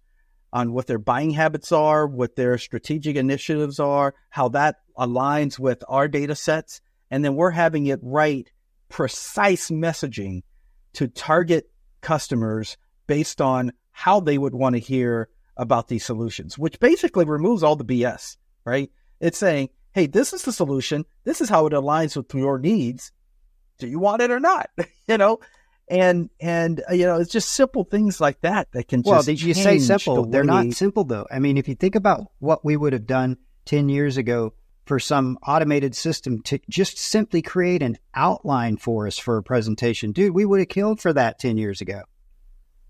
on what their buying habits are, what their strategic initiatives are, how that aligns with our data sets. And then we're having it write precise messaging to target customers based on how they would want to hear about these solutions, which basically removes all the BS, right? It's saying, hey, this is the solution. This is how it aligns with your needs. Do you want it or not? And it's just simple things like that can just did you say simple? The They're not simple, though. I mean, if you think about what we would have done 10 years ago for some automated system to just simply create an outline for us for a presentation, dude, we would have killed for that 10 years ago.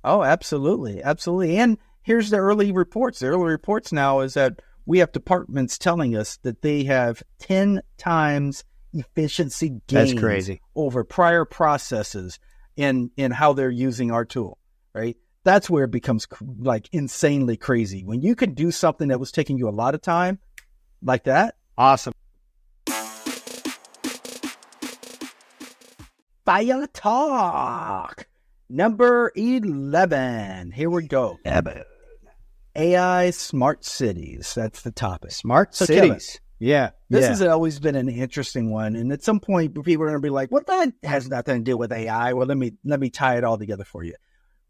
Oh, absolutely. Absolutely. And here's the early reports. The early reports now is that we have departments telling us that they have 10 times efficiency gains. That's crazy. Over prior processes in how they're using our tool, right? That's where it becomes like insanely crazy. When you can do something that was taking you a lot of time like that. Awesome. FireTalk number 11. Here we go. AI smart cities. That's the topic. Smart cities. Kevin, yeah. This has always been an interesting one. And at some point, people are going to be like, well, that has nothing to do with AI. Well, let me tie it all together for you.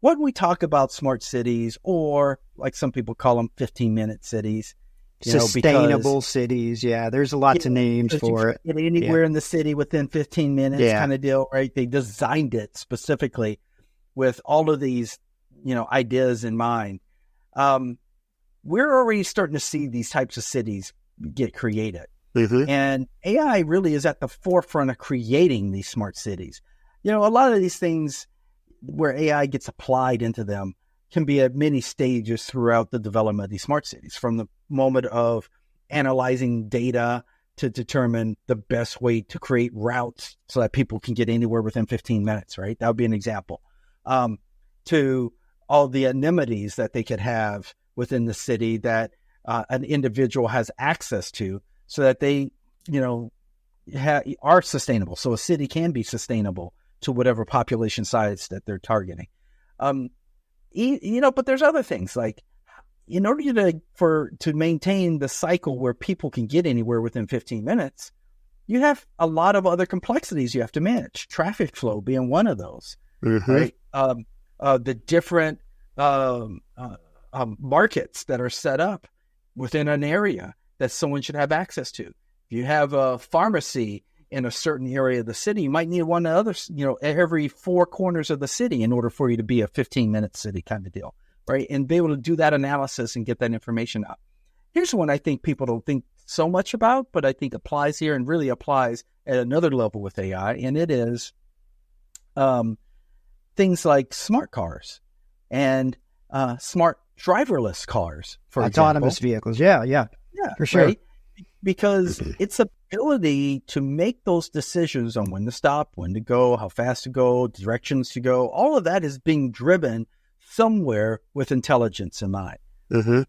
When we talk about smart cities, or like some people call them 15-minute cities, sustainable cities. Yeah, there's lots of names for it. Anywhere in the city within 15 minutes kind of deal, right? They designed it specifically with all of these, ideas in mind. We're already starting to see these types of cities get created. Mm-hmm. And AI really is at the forefront of creating these smart cities. A lot of these things where AI gets applied into them can be at many stages throughout the development of these smart cities, from the moment of analyzing data to determine the best way to create routes so that people can get anywhere within 15 minutes, right? That would be an example. To all the amenities that they could have within the city that an individual has access to, so that they, are sustainable. So a city can be sustainable to whatever population size that they're targeting. But there's other things like, in order to maintain the cycle where people can get anywhere within 15 minutes, you have a lot of other complexities you have to manage. Traffic flow being one of those, right? The different markets that are set up within an area that someone should have access to. If you have a pharmacy in a certain area of the city, you might need one of the others, every 4 corners of the city in order for you to be a 15-minute city kind of deal, right? And be able to do that analysis and get that information out. Here's one I think people don't think so much about, but I think applies here and really applies at another level with AI, and it is things like smart cars and smart driverless cars, for autonomous example. vehicles. Yeah, for sure. Right? Because its ability to make those decisions on when to stop, when to go, how fast to go, directions to go, all of that is being driven somewhere with intelligence in mind,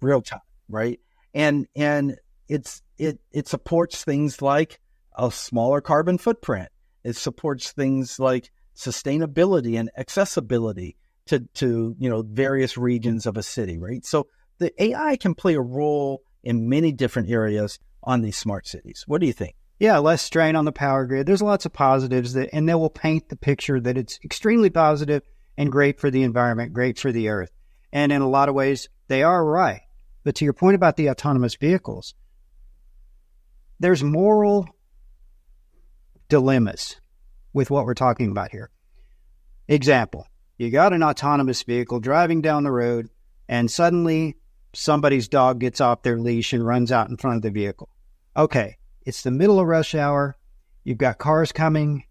real time, right? And it supports things like a smaller carbon footprint. It supports things like sustainability and accessibility to various regions of a city, right? So the AI can play a role in many different areas on these smart cities. What do you think? Yeah, less strain on the power grid. There's lots of positives and they will paint the picture that it's extremely positive and great for the environment, great for the earth. And in a lot of ways, they are right. But to your point about the autonomous vehicles, there's moral dilemmas with what we're talking about here. Example, you got an autonomous vehicle driving down the road and suddenly somebody's dog gets off their leash and runs out in front of the vehicle. Okay, it's the middle of rush hour. You've got cars coming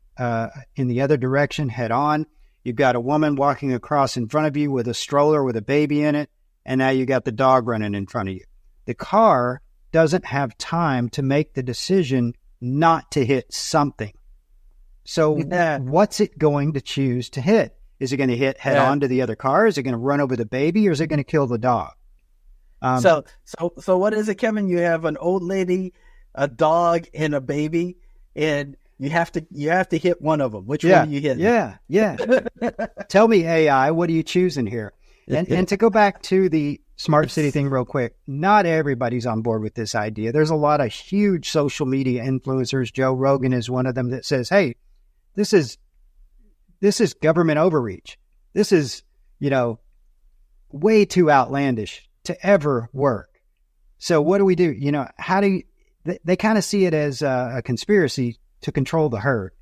in the other direction head on. You've got a woman walking across in front of you with a stroller with a baby in it. And now you got the dog running in front of you. The car doesn't have time to make the decision not to hit something. So what's it going to choose to hit? Is it going to hit head on to the other car? Is it going to run over the baby, or is it going to kill the dog? So what is it, Kevin? You have an old lady, a dog, and a baby, and You have to hit one of them. Which one do you hit? Yeah. Tell me, AI, what are you choosing here? And to go back to the smart city thing real quick, not everybody's on board with this idea. There's a lot of huge social media influencers. Joe Rogan is one of them that says, hey, this is government overreach. This is, way too outlandish to ever work. So what do we do? They kind of see it as a conspiracy to control the herd.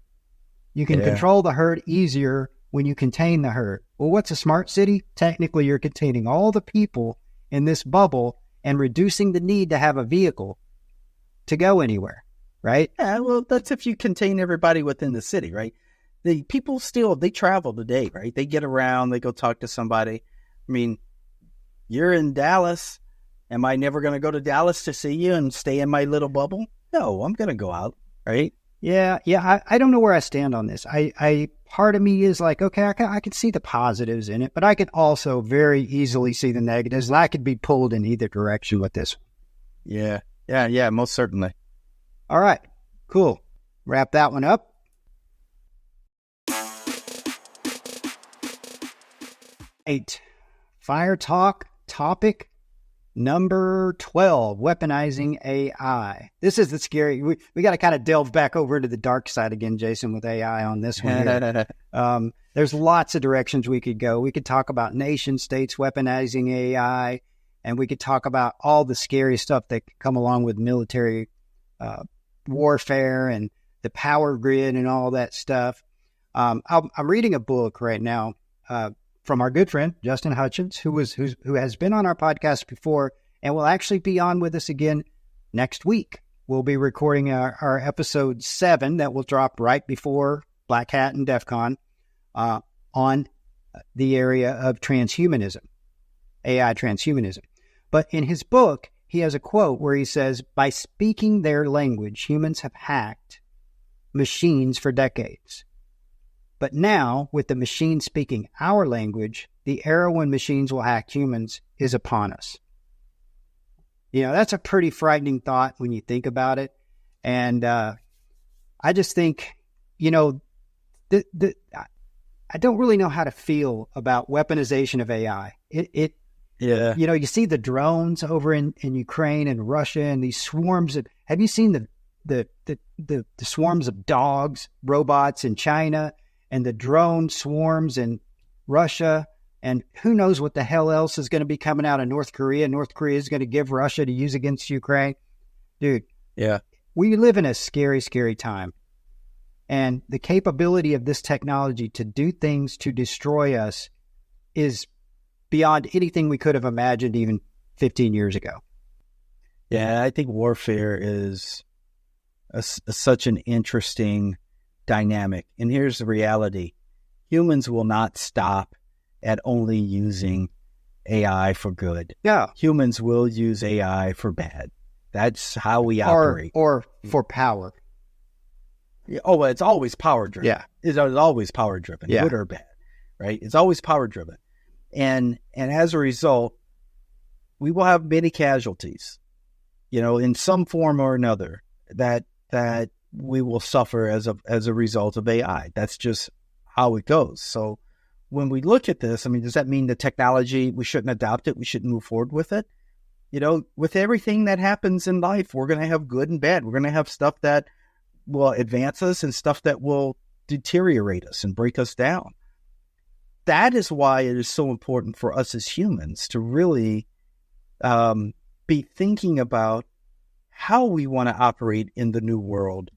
You can control the herd easier when you contain the herd. Well, what's a smart city? Technically, you're containing all the people in this bubble and reducing the need to have a vehicle to go anywhere, right? Yeah, well, that's if you contain everybody within the city, right? The people they travel today, right? They get around, they go talk to somebody. I mean, you're in Dallas. Am I never going to go to Dallas to see you and stay in my little bubble? No, I'm going to go out, right? Yeah. I don't know where I stand on this. I part of me is like, okay, I can see the positives in it, but I can also very easily see the negatives, and I could be pulled in either direction with this. Yeah, most certainly. All right, cool. Wrap that one up. FireTalk topic number 12, weaponizing AI. This is the scary. We got to kind of delve back over into the dark side again, Jason, with AI on this one. There's lots of directions we could go. We could talk about nation states weaponizing AI, and we could talk about all the scary stuff that could come along with military warfare and the power grid and all that stuff. I'm reading a book right now from our good friend Justin Hutchins, who has been on our podcast before and will actually be on with us again next week. We'll be recording our episode 7 that will drop right before Black Hat and DEF CON on the area of transhumanism, AI transhumanism. But in his book, he has a quote where he says, by speaking their language, humans have hacked machines for decades. But now, with the machine speaking our language, the era when machines will hack humans is upon us. That's a pretty frightening thought when you think about it. And I just think, I don't really know how to feel about weaponization of AI. You see the drones over in Ukraine and Russia and these swarms. Have you seen the swarms of dogs, robots in China? And the drone swarms in Russia, and who knows what the hell else is going to be coming out of North Korea. North Korea is going to give Russia to use against Ukraine. Dude, we live in a scary, scary time. And the capability of this technology to do things to destroy us is beyond anything we could have imagined even 15 years ago. Yeah, I think warfare is such an interesting dynamic. And here's the reality. Humans will not stop at only using AI for good. Yeah. Humans will use AI for bad. That's how we operate. Or for power. Yeah. Oh, well, it's always power driven. Yeah. It's always power driven, good or bad, right? It's always power driven. And as a result, we will have many casualties, in some form or another that we will suffer as a result of AI. That's just how it goes. So when we look at this, does that mean the technology, we shouldn't adopt it? We shouldn't move forward with it? With everything that happens in life, we're going to have good and bad. We're going to have stuff that will advance us and stuff that will deteriorate us and break us down. That is why it is so important for us as humans to really be thinking about how we want to operate in the new world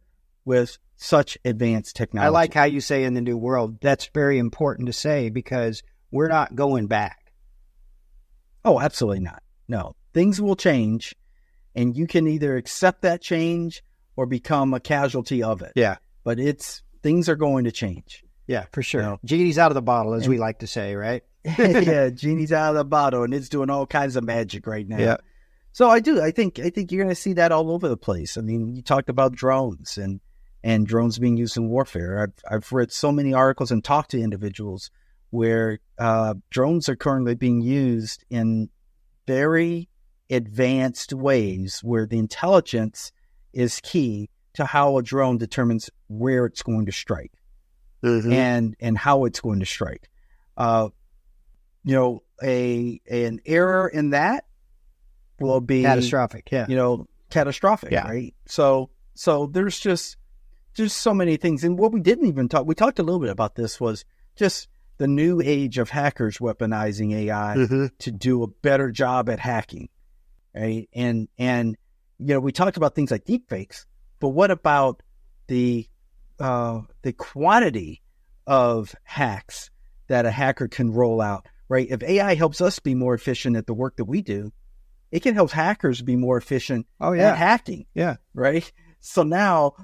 with such advanced technology. I like how you say in the new world. That's very important to say because we're not going back. Oh, absolutely not. No, things will change and you can either accept that change or become a casualty of it. Yeah. But things are going to change. Yeah, for sure. Genie's out of the bottle, as we like to say, right? Yeah, genie's out of the bottle and it's doing all kinds of magic right now. Yeah. So I think you're going to see that all over the place. You talked about drones and drones being used in warfare. I've read so many articles and talked to individuals where drones are currently being used in very advanced ways where the intelligence is key to how a drone determines where it's going to strike and how it's going to strike. An error in that will be catastrophic. Yeah. Catastrophic. Yeah. Right. So there's so many things. And what we didn't even we talked a little bit about this was just the new age of hackers weaponizing AI to do a better job at hacking. Right. And we talked about things like deepfakes, but what about the quantity of hacks that a hacker can roll out, right? If AI helps us be more efficient at the work that we do, it can help hackers be more efficient at hacking. Yeah. Right. So now,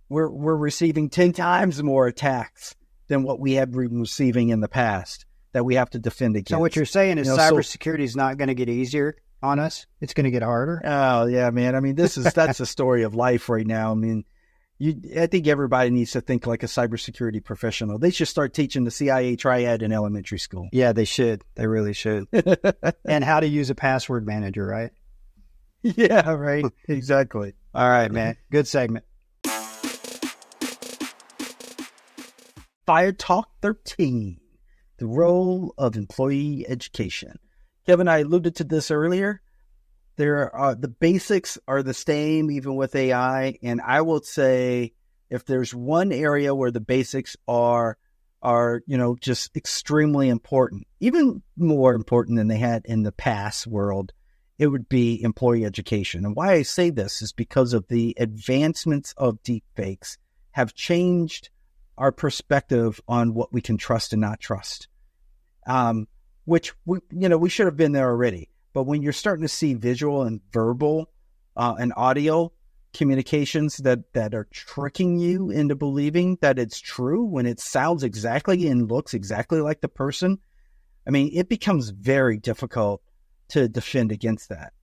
we're receiving 10 times more attacks than what we have been receiving in the past that we have to defend against. So what you're saying is cybersecurity is not going to get easier on us. It's going to get harder. Oh yeah, man. I mean, that's the story of life right now. I mean, I think everybody needs to think like a cybersecurity professional. They should start teaching the CIA triad in elementary school. Yeah, they should. They really should. And how to use a password manager, right? Yeah, right. Exactly. All right, man. Good segment. FireTalk 13, the role of employee education. Kevin, I alluded to this earlier. The basics are the same even with AI, and I will say if there's one area where the basics are just extremely important, even more important than they had in the past world, it would be employee education. And why I say this is because of the advancements of deepfakes have changed our perspective on what we can trust and not trust. Which we should have been there already. But when you're starting to see visual and verbal and audio communications that are tricking you into believing that it's true when it sounds exactly and looks exactly like the person, I mean, it becomes very difficult to defend against that.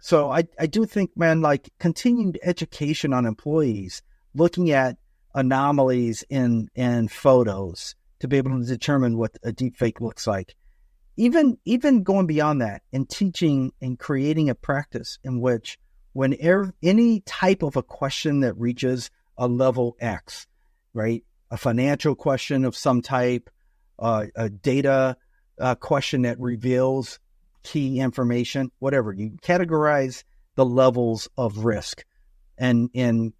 So I do think, man, like continued education on employees, looking at anomalies in photos to be able to determine what a deepfake looks like. Even going beyond that and teaching and creating a practice in which whenever any type of a question that reaches a level X, right? A financial question of some type, a data question that reveals key information, whatever, you categorize the levels of risk and in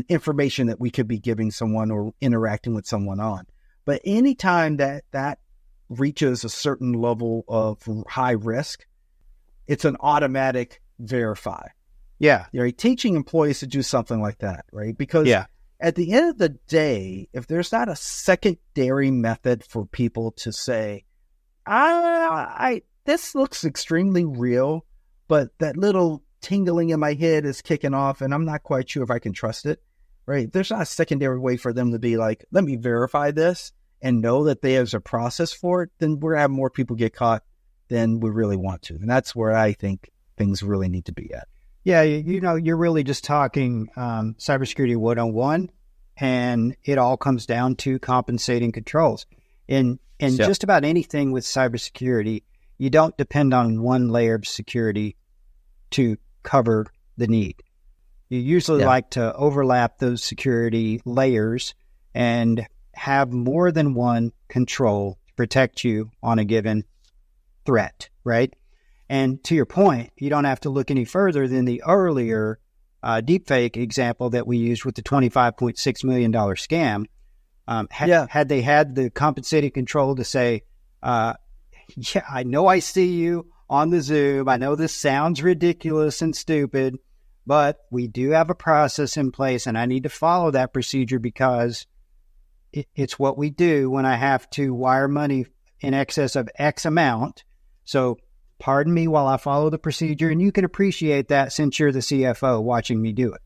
information that we could be giving someone or interacting with someone on. But anytime that reaches a certain level of high risk, it's an automatic verify. Yeah. Right? Teaching employees to do something like that, right? Because at the end of the day, if there's not a secondary method for people to say, this looks extremely real, but that little tingling in my head is kicking off and I'm not quite sure if I can trust it, right? There's not a secondary way for them to be like, let me verify this and know that there's a process for it, then we're having more people get caught than we really want to. And that's where I think things really need to be at. Yeah, you're really just talking cybersecurity 101, and it all comes down to compensating controls. And just about anything with cybersecurity, you don't depend on one layer of security to cover the need. You usually like to overlap those security layers and have more than one control to protect you on a given threat, right? And to your point, you don't have to look any further than the earlier deepfake example that we used with the $25.6 million scam. Had they had the compensating control to say, I know I see you on the Zoom. I know this sounds ridiculous and stupid, but we do have a process in place and I need to follow that procedure because it's what we do when I have to wire money in excess of X amount. So pardon me while I follow the procedure, and you can appreciate that since you're the CFO watching me do it.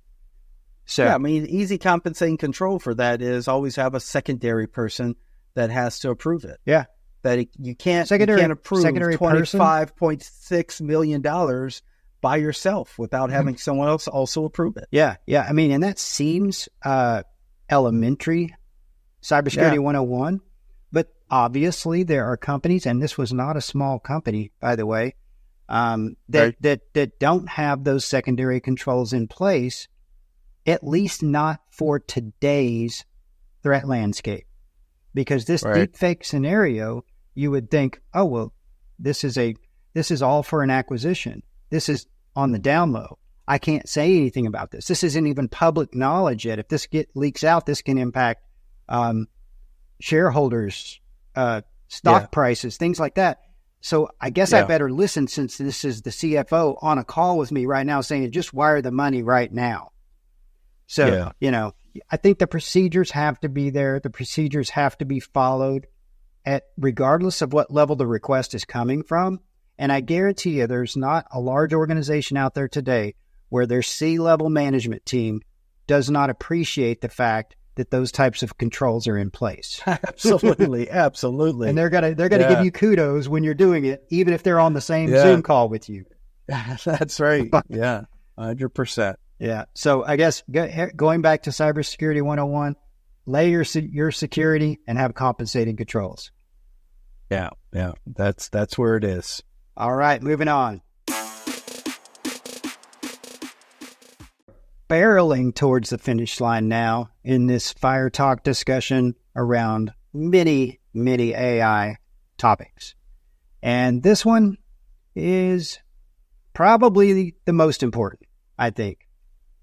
So, yeah, I mean, easy compensating control for that is always have a secondary person that has to approve it. Yeah. That you can't approve $25.6 million by yourself without having someone else also approve it. Yeah. Yeah. I mean, and that seems elementary cybersecurity 101, but obviously there are companies, and this was not a small company, by the way, that don't have those secondary controls in place. at least not for today's threat landscape. Because this Right. deepfake scenario, you would think, oh, well, this is all for an acquisition. This is on the down low. I can't say anything about this. This isn't even public knowledge yet. If this leaks out, this can impact shareholders, stock prices, things like that. So I guess I better listen, since this is the CFO on a call with me right now saying, just wire the money right now. So, I think the procedures have to be there. The procedures have to be followed regardless of what level the request is coming from. And I guarantee you, there's not a large organization out there today where their C-level management team does not appreciate the fact that those types of controls are in place. Absolutely. Absolutely. And they're gonna give you kudos when you're doing it, even if they're on the same Zoom call with you. That's right. Yeah. 100%. Yeah. So I guess going back to cybersecurity 101, lay your security and have compensating controls. Yeah. Yeah. That's where it is. All right. Moving on. Barreling towards the finish line now in this FireTalk discussion around many, many AI topics. And this one is probably the most important, I think.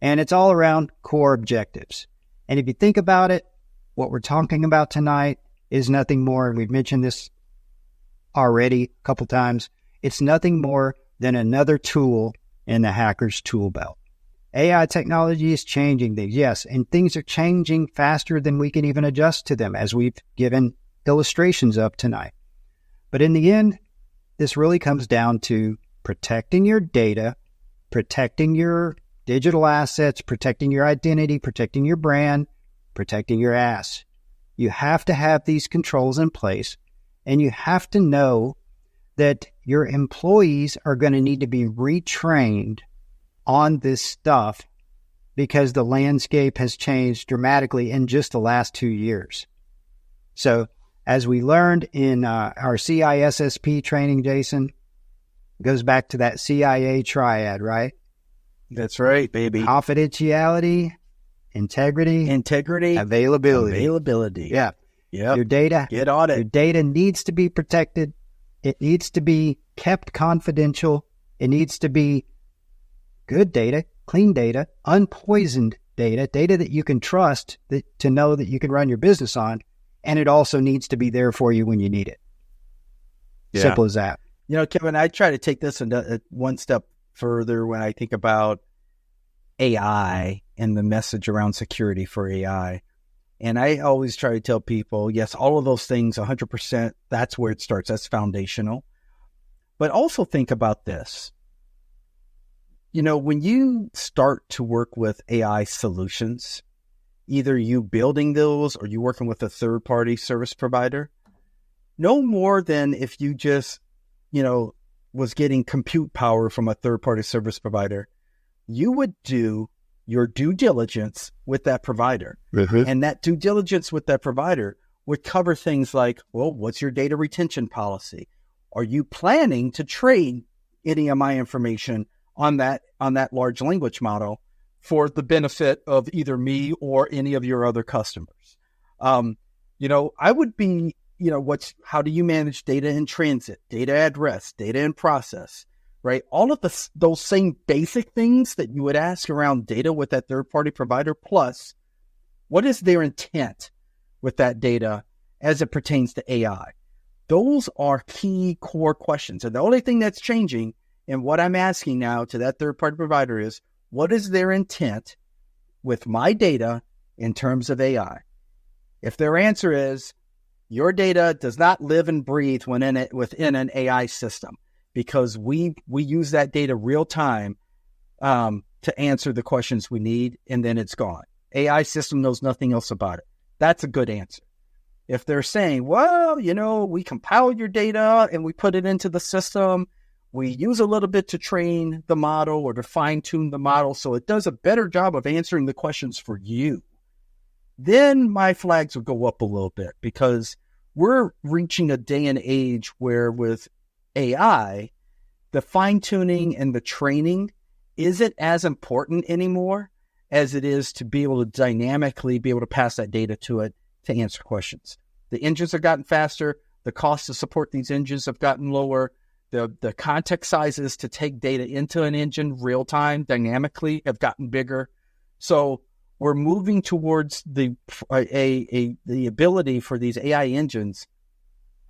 And it's all around core objectives. And if you think about it, what we're talking about tonight is nothing more, and we've mentioned this already a couple times, it's nothing more than another tool in the hacker's tool belt. AI technology is changing things, yes, and things are changing faster than we can even adjust to them, as we've given illustrations of tonight. But in the end, this really comes down to protecting your data, protecting your digital assets, protecting your identity, protecting your brand, protecting your ass. You have to have these controls in place, and you have to know that your employees are going to need to be retrained on this stuff because the landscape has changed dramatically in just the last 2 years. So as we learned in our CISSP training, Jason, goes back to that CIA triad, right? That's right, baby. Confidentiality, integrity, availability. Yeah. Yep. Your data. Get on it. Your data needs to be protected. It needs to be kept confidential. It needs to be good data, clean data, unpoisoned data that you can trust to know that you can run your business on. And it also needs to be there for you when you need it. Yeah. Simple as that. Kevin, I try to take this one step further when I think about AI and the message around security for AI. And I always try to tell people, yes, all of those things, 100%, that's where it starts. That's foundational. But also think about this. When you start to work with AI solutions, either you building those or you working with a third-party service provider, no more than if you just, was getting compute power from a third-party service provider, you would do your due diligence with that provider. Mm-hmm. And that due diligence with that provider would cover things like, well, what's your data retention policy? Are you planning to trade any of my information on that large language model for the benefit of either me or any of your other customers? I would be, how do you manage data in transit, data at rest, data in process, right? All of those same basic things that you would ask around data with that third-party provider, plus what is their intent with that data as it pertains to AI? Those are key core questions. And the only thing that's changing and what I'm asking now to that third-party provider is, what is their intent with my data in terms of AI? If their answer is, your data does not live and breathe within an AI system because we use that data real time to answer the questions we need, and then it's gone. AI system knows nothing else about it. That's a good answer. If they're saying, well, we compile your data and we put it into the system, we use a little bit to train the model or to fine-tune the model so it does a better job of answering the questions for you, then my flags will go up a little bit, because we're reaching a day and age where with AI, the fine-tuning and the training isn't as important anymore as it is to be able to dynamically be able to pass that data to it to answer questions. The engines have gotten faster. The cost to support these engines have gotten lower. The context sizes to take data into an engine real time, dynamically, have gotten bigger. So we're moving towards the ability for these AI engines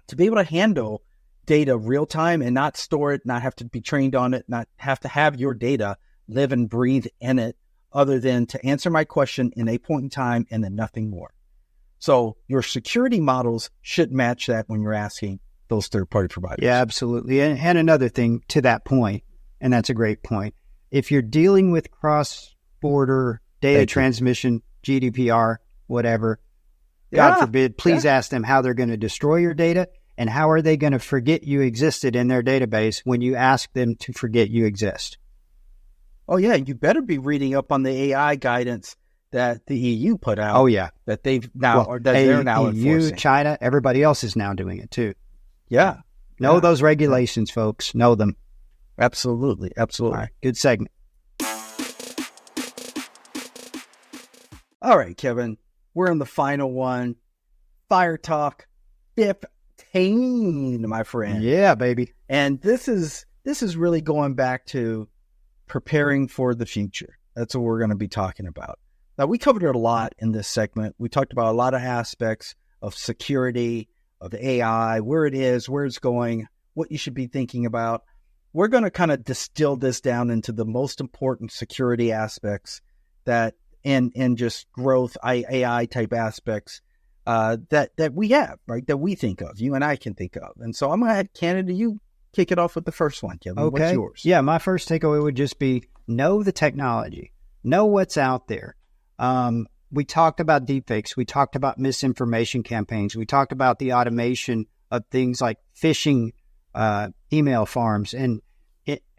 to be able to handle data real time and not store it, not have to be trained on it, not have to have your data live and breathe in it, other than to answer my question in a point in time and then nothing more. So your security models should match that when you're asking those third-party providers. Yeah, absolutely. And another thing to that point, and that's a great point, if you're dealing with cross-border data transmission, GDPR, whatever, God forbid, please ask them how they're going to destroy your data and how are they going to forget you existed in their database when you ask them to forget you exist. Oh, yeah. You better be reading up on the AI guidance that the EU put out. Oh, yeah. That they've now, or that they're now enforcing. China, everybody else is now doing it too. Yeah. Know those regulations, folks. Know them. Absolutely. Absolutely. All right. Good segment. All right, Kevin. We're on the final one. FireTalk 15, my friend. Yeah, baby. And this is really going back to preparing for the future. That's what we're going to be talking about. Now, we covered it a lot in this segment. We talked about a lot of aspects of security, of the AI, where it is, where it's going, what you should be thinking about. We're going to kind of distill this down into the most important security aspects that, and just growth, AI type aspects that we have, right? That we think of, you and I can think of. And so I'm going to have Canada, you kick it off with the first one, Kevin. Okay. What's yours? Yeah, my first takeaway would just be know the technology, know what's out there. We talked about deepfakes. We talked about misinformation campaigns. We talked about the automation of things like phishing email farms. And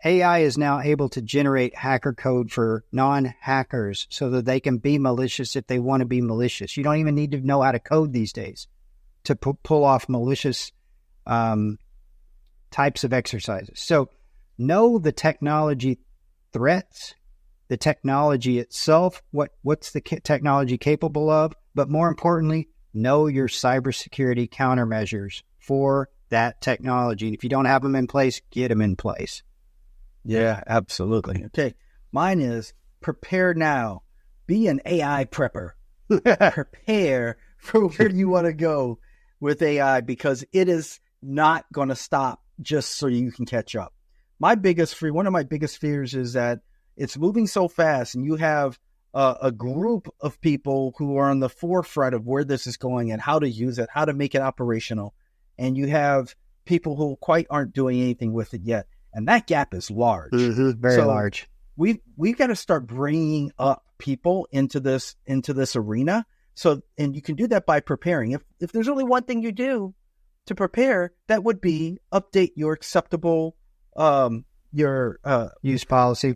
AI is now able to generate hacker code for non-hackers so that they can be malicious if they want to be malicious. You don't even need to know how to code these days to pull off malicious types of exercises. So know the technology threats, the technology itself, what's the technology capable of, but more importantly, know your cybersecurity countermeasures for that technology. And if you don't have them in place, get them in place. Yeah, absolutely. Okay. Mine is prepare now. Be an AI prepper. Prepare for where you want to go with AI because it is not going to stop just so you can catch up. One of my biggest fears is that it's moving so fast and you have a group of people who are on the forefront of where this is going and how to use it, how to make it operational. And you have people who quite aren't doing anything with it yet. And that gap is large. Mm-hmm, very large. We've got to start bringing up people into this arena. So, and you can do that by preparing. If there's only one thing you do to prepare, that would be update your acceptable use policy.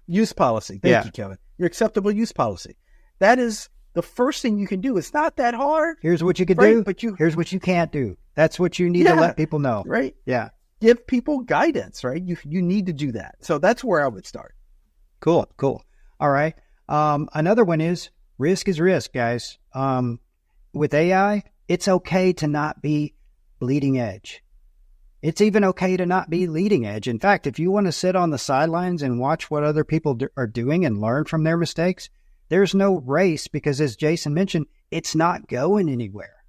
Use policy. Thank you, Kevin. Your acceptable use policy. That is the first thing you can do. It's not that hard. Here's what you can do. But here's what you can't do. That's what you need to let people know. Right. Yeah. Give people guidance, right? You need to do that. So that's where I would start. Cool. All right. Another one is risk is risk, guys. With AI, it's okay to not be bleeding edge. It's even okay to not be leading edge. In fact, if you want to sit on the sidelines and watch what other people are doing and learn from their mistakes, there's no race because, as Jason mentioned, it's not going anywhere.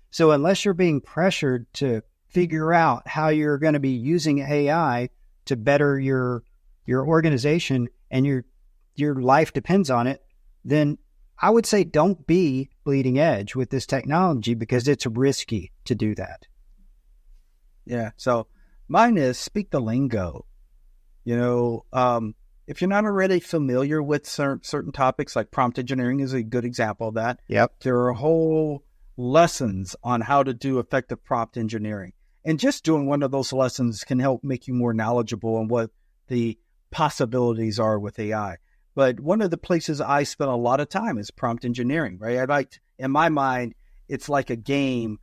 So unless you're being pressured to figure out how you're going to be using AI to better your organization and your life depends on it, then I would say don't be bleeding edge with this technology because it's risky to do that. Yeah. So mine is speak the lingo. You know, if you're not already familiar with certain topics, like prompt engineering is a good example of that. Yep. There are whole lessons on how to do effective prompt engineering. And just doing one of those lessons can help make you more knowledgeable on what the possibilities are with AI. But one of the places I spend a lot of time is prompt engineering, right? In my mind, it's like a game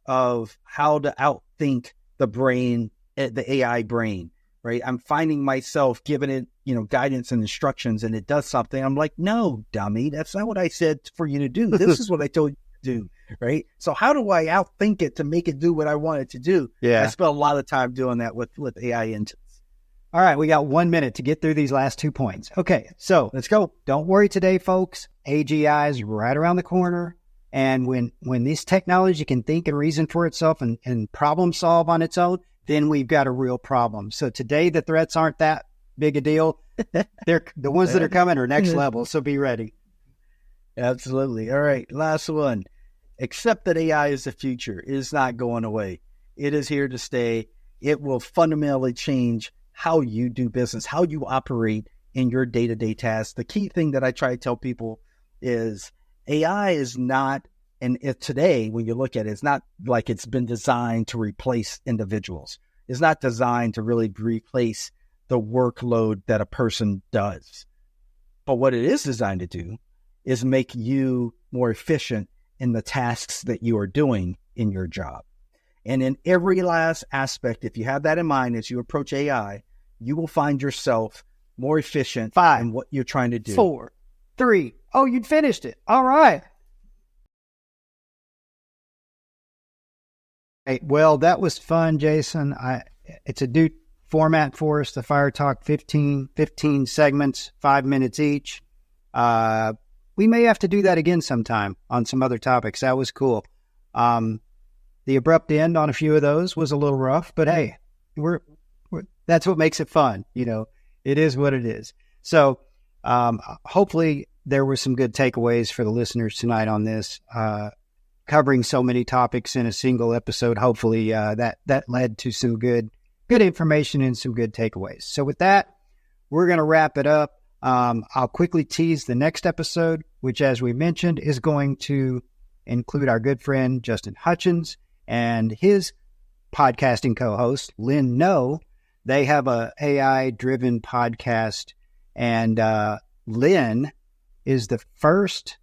of how to outthink the brain, the AI brain. right? I'm finding myself giving it, guidance and instructions, and it does something. I'm like, no, dummy, that's not what I said for you to do. This is what I told you to do, right? So how do I outthink it to make it do what I want it to do? Yeah. I spent a lot of time doing that with AI engines. All right, we got 1 minute to get through these last 2 points. Okay, so Let's go. don't worry today, folks. AGI is right around the corner. And when this technology can think and reason for itself and problem solve on its own, then we've got a real problem. So today the threats aren't that big a deal. They're the ones that are coming are next level. So be ready. Absolutely. All right, last one. Accept that AI is the future. It is not going away. It is here to stay. It will fundamentally change how you do business, how you operate in your day-to-day tasks. The key thing that I try to tell people is AI is not, and today when you look at it, it's not like it's been designed to replace individuals. It's not designed to really replace the workload that a person does. But what it is designed to do is make you more efficient in the tasks that you are doing in your job. And in every last aspect, if you have that in mind as you approach AI, you will find yourself more efficient in what you're trying to do. 4, 3. Oh, you'd finished it. All right. Hey, well, that was fun, Jason. It's a new format for us, the FireTalk 15 segments, 5 minutes each. We may have to do that again sometime on some other topics. That was cool. The abrupt end on a few of those was a little rough, but hey, that's what makes it fun. It is what it is. So hopefully there were some good takeaways for the listeners tonight on this, covering so many topics in a single episode. Hopefully that led to some good information and some good takeaways. So with that, we're going to wrap it up. I'll quickly tease the next episode, which, as we mentioned, is going to include our good friend Justin Hutchins and his podcasting co-host, Lynn No. They have a AI-driven podcast, and Lynn is the first,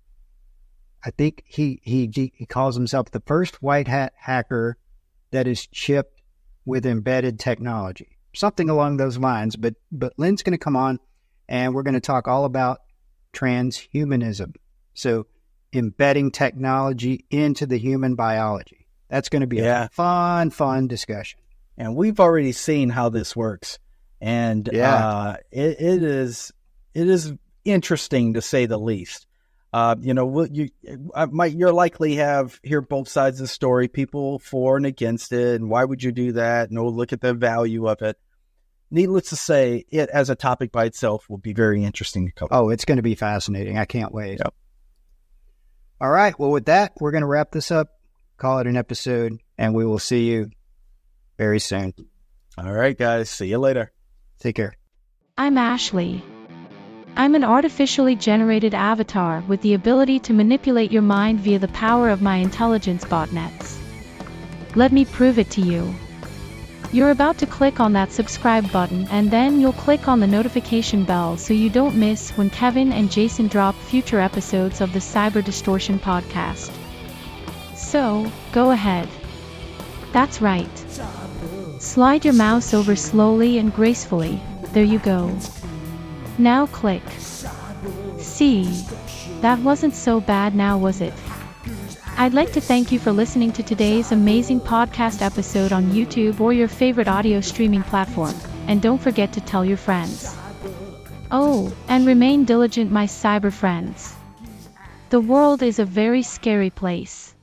I think he calls himself the first white hat hacker that is chipped with embedded technology, something along those lines. But Lynn's going to come on, and we're going to talk all about transhumanism. So embedding technology into the human biology. That's going to be a fun discussion. And we've already seen how this works. And it is interesting to say the least. You'll likely hear both sides of the story, people for and against it, and why would you do that? And we'll look at the value of it. Needless to say, it as a topic by itself will be very interesting to cover. Oh, it's going to be fascinating. I can't wait. Yep. All right. Well, with that, we're going to wrap this up, call it an episode, and we will see you very soon. All right, guys. See you later. Take care. I'm Ashley. I'm an artificially generated avatar with the ability to manipulate your mind via the power of my intelligence botnets. Let me prove it to you. You're about to click on that subscribe button, and then you'll click on the notification bell so you don't miss when Kevin and Jason drop future episodes of the Cyber Distortion podcast. So, go ahead. That's right. Slide your mouse over slowly and gracefully. There you go. Now click. See, that wasn't so bad now, was it? I'd like to thank you for listening to today's amazing podcast episode on YouTube or your favorite audio streaming platform, and don't forget to tell your friends. Oh, and remain diligent, my cyber friends. The world is a very scary place.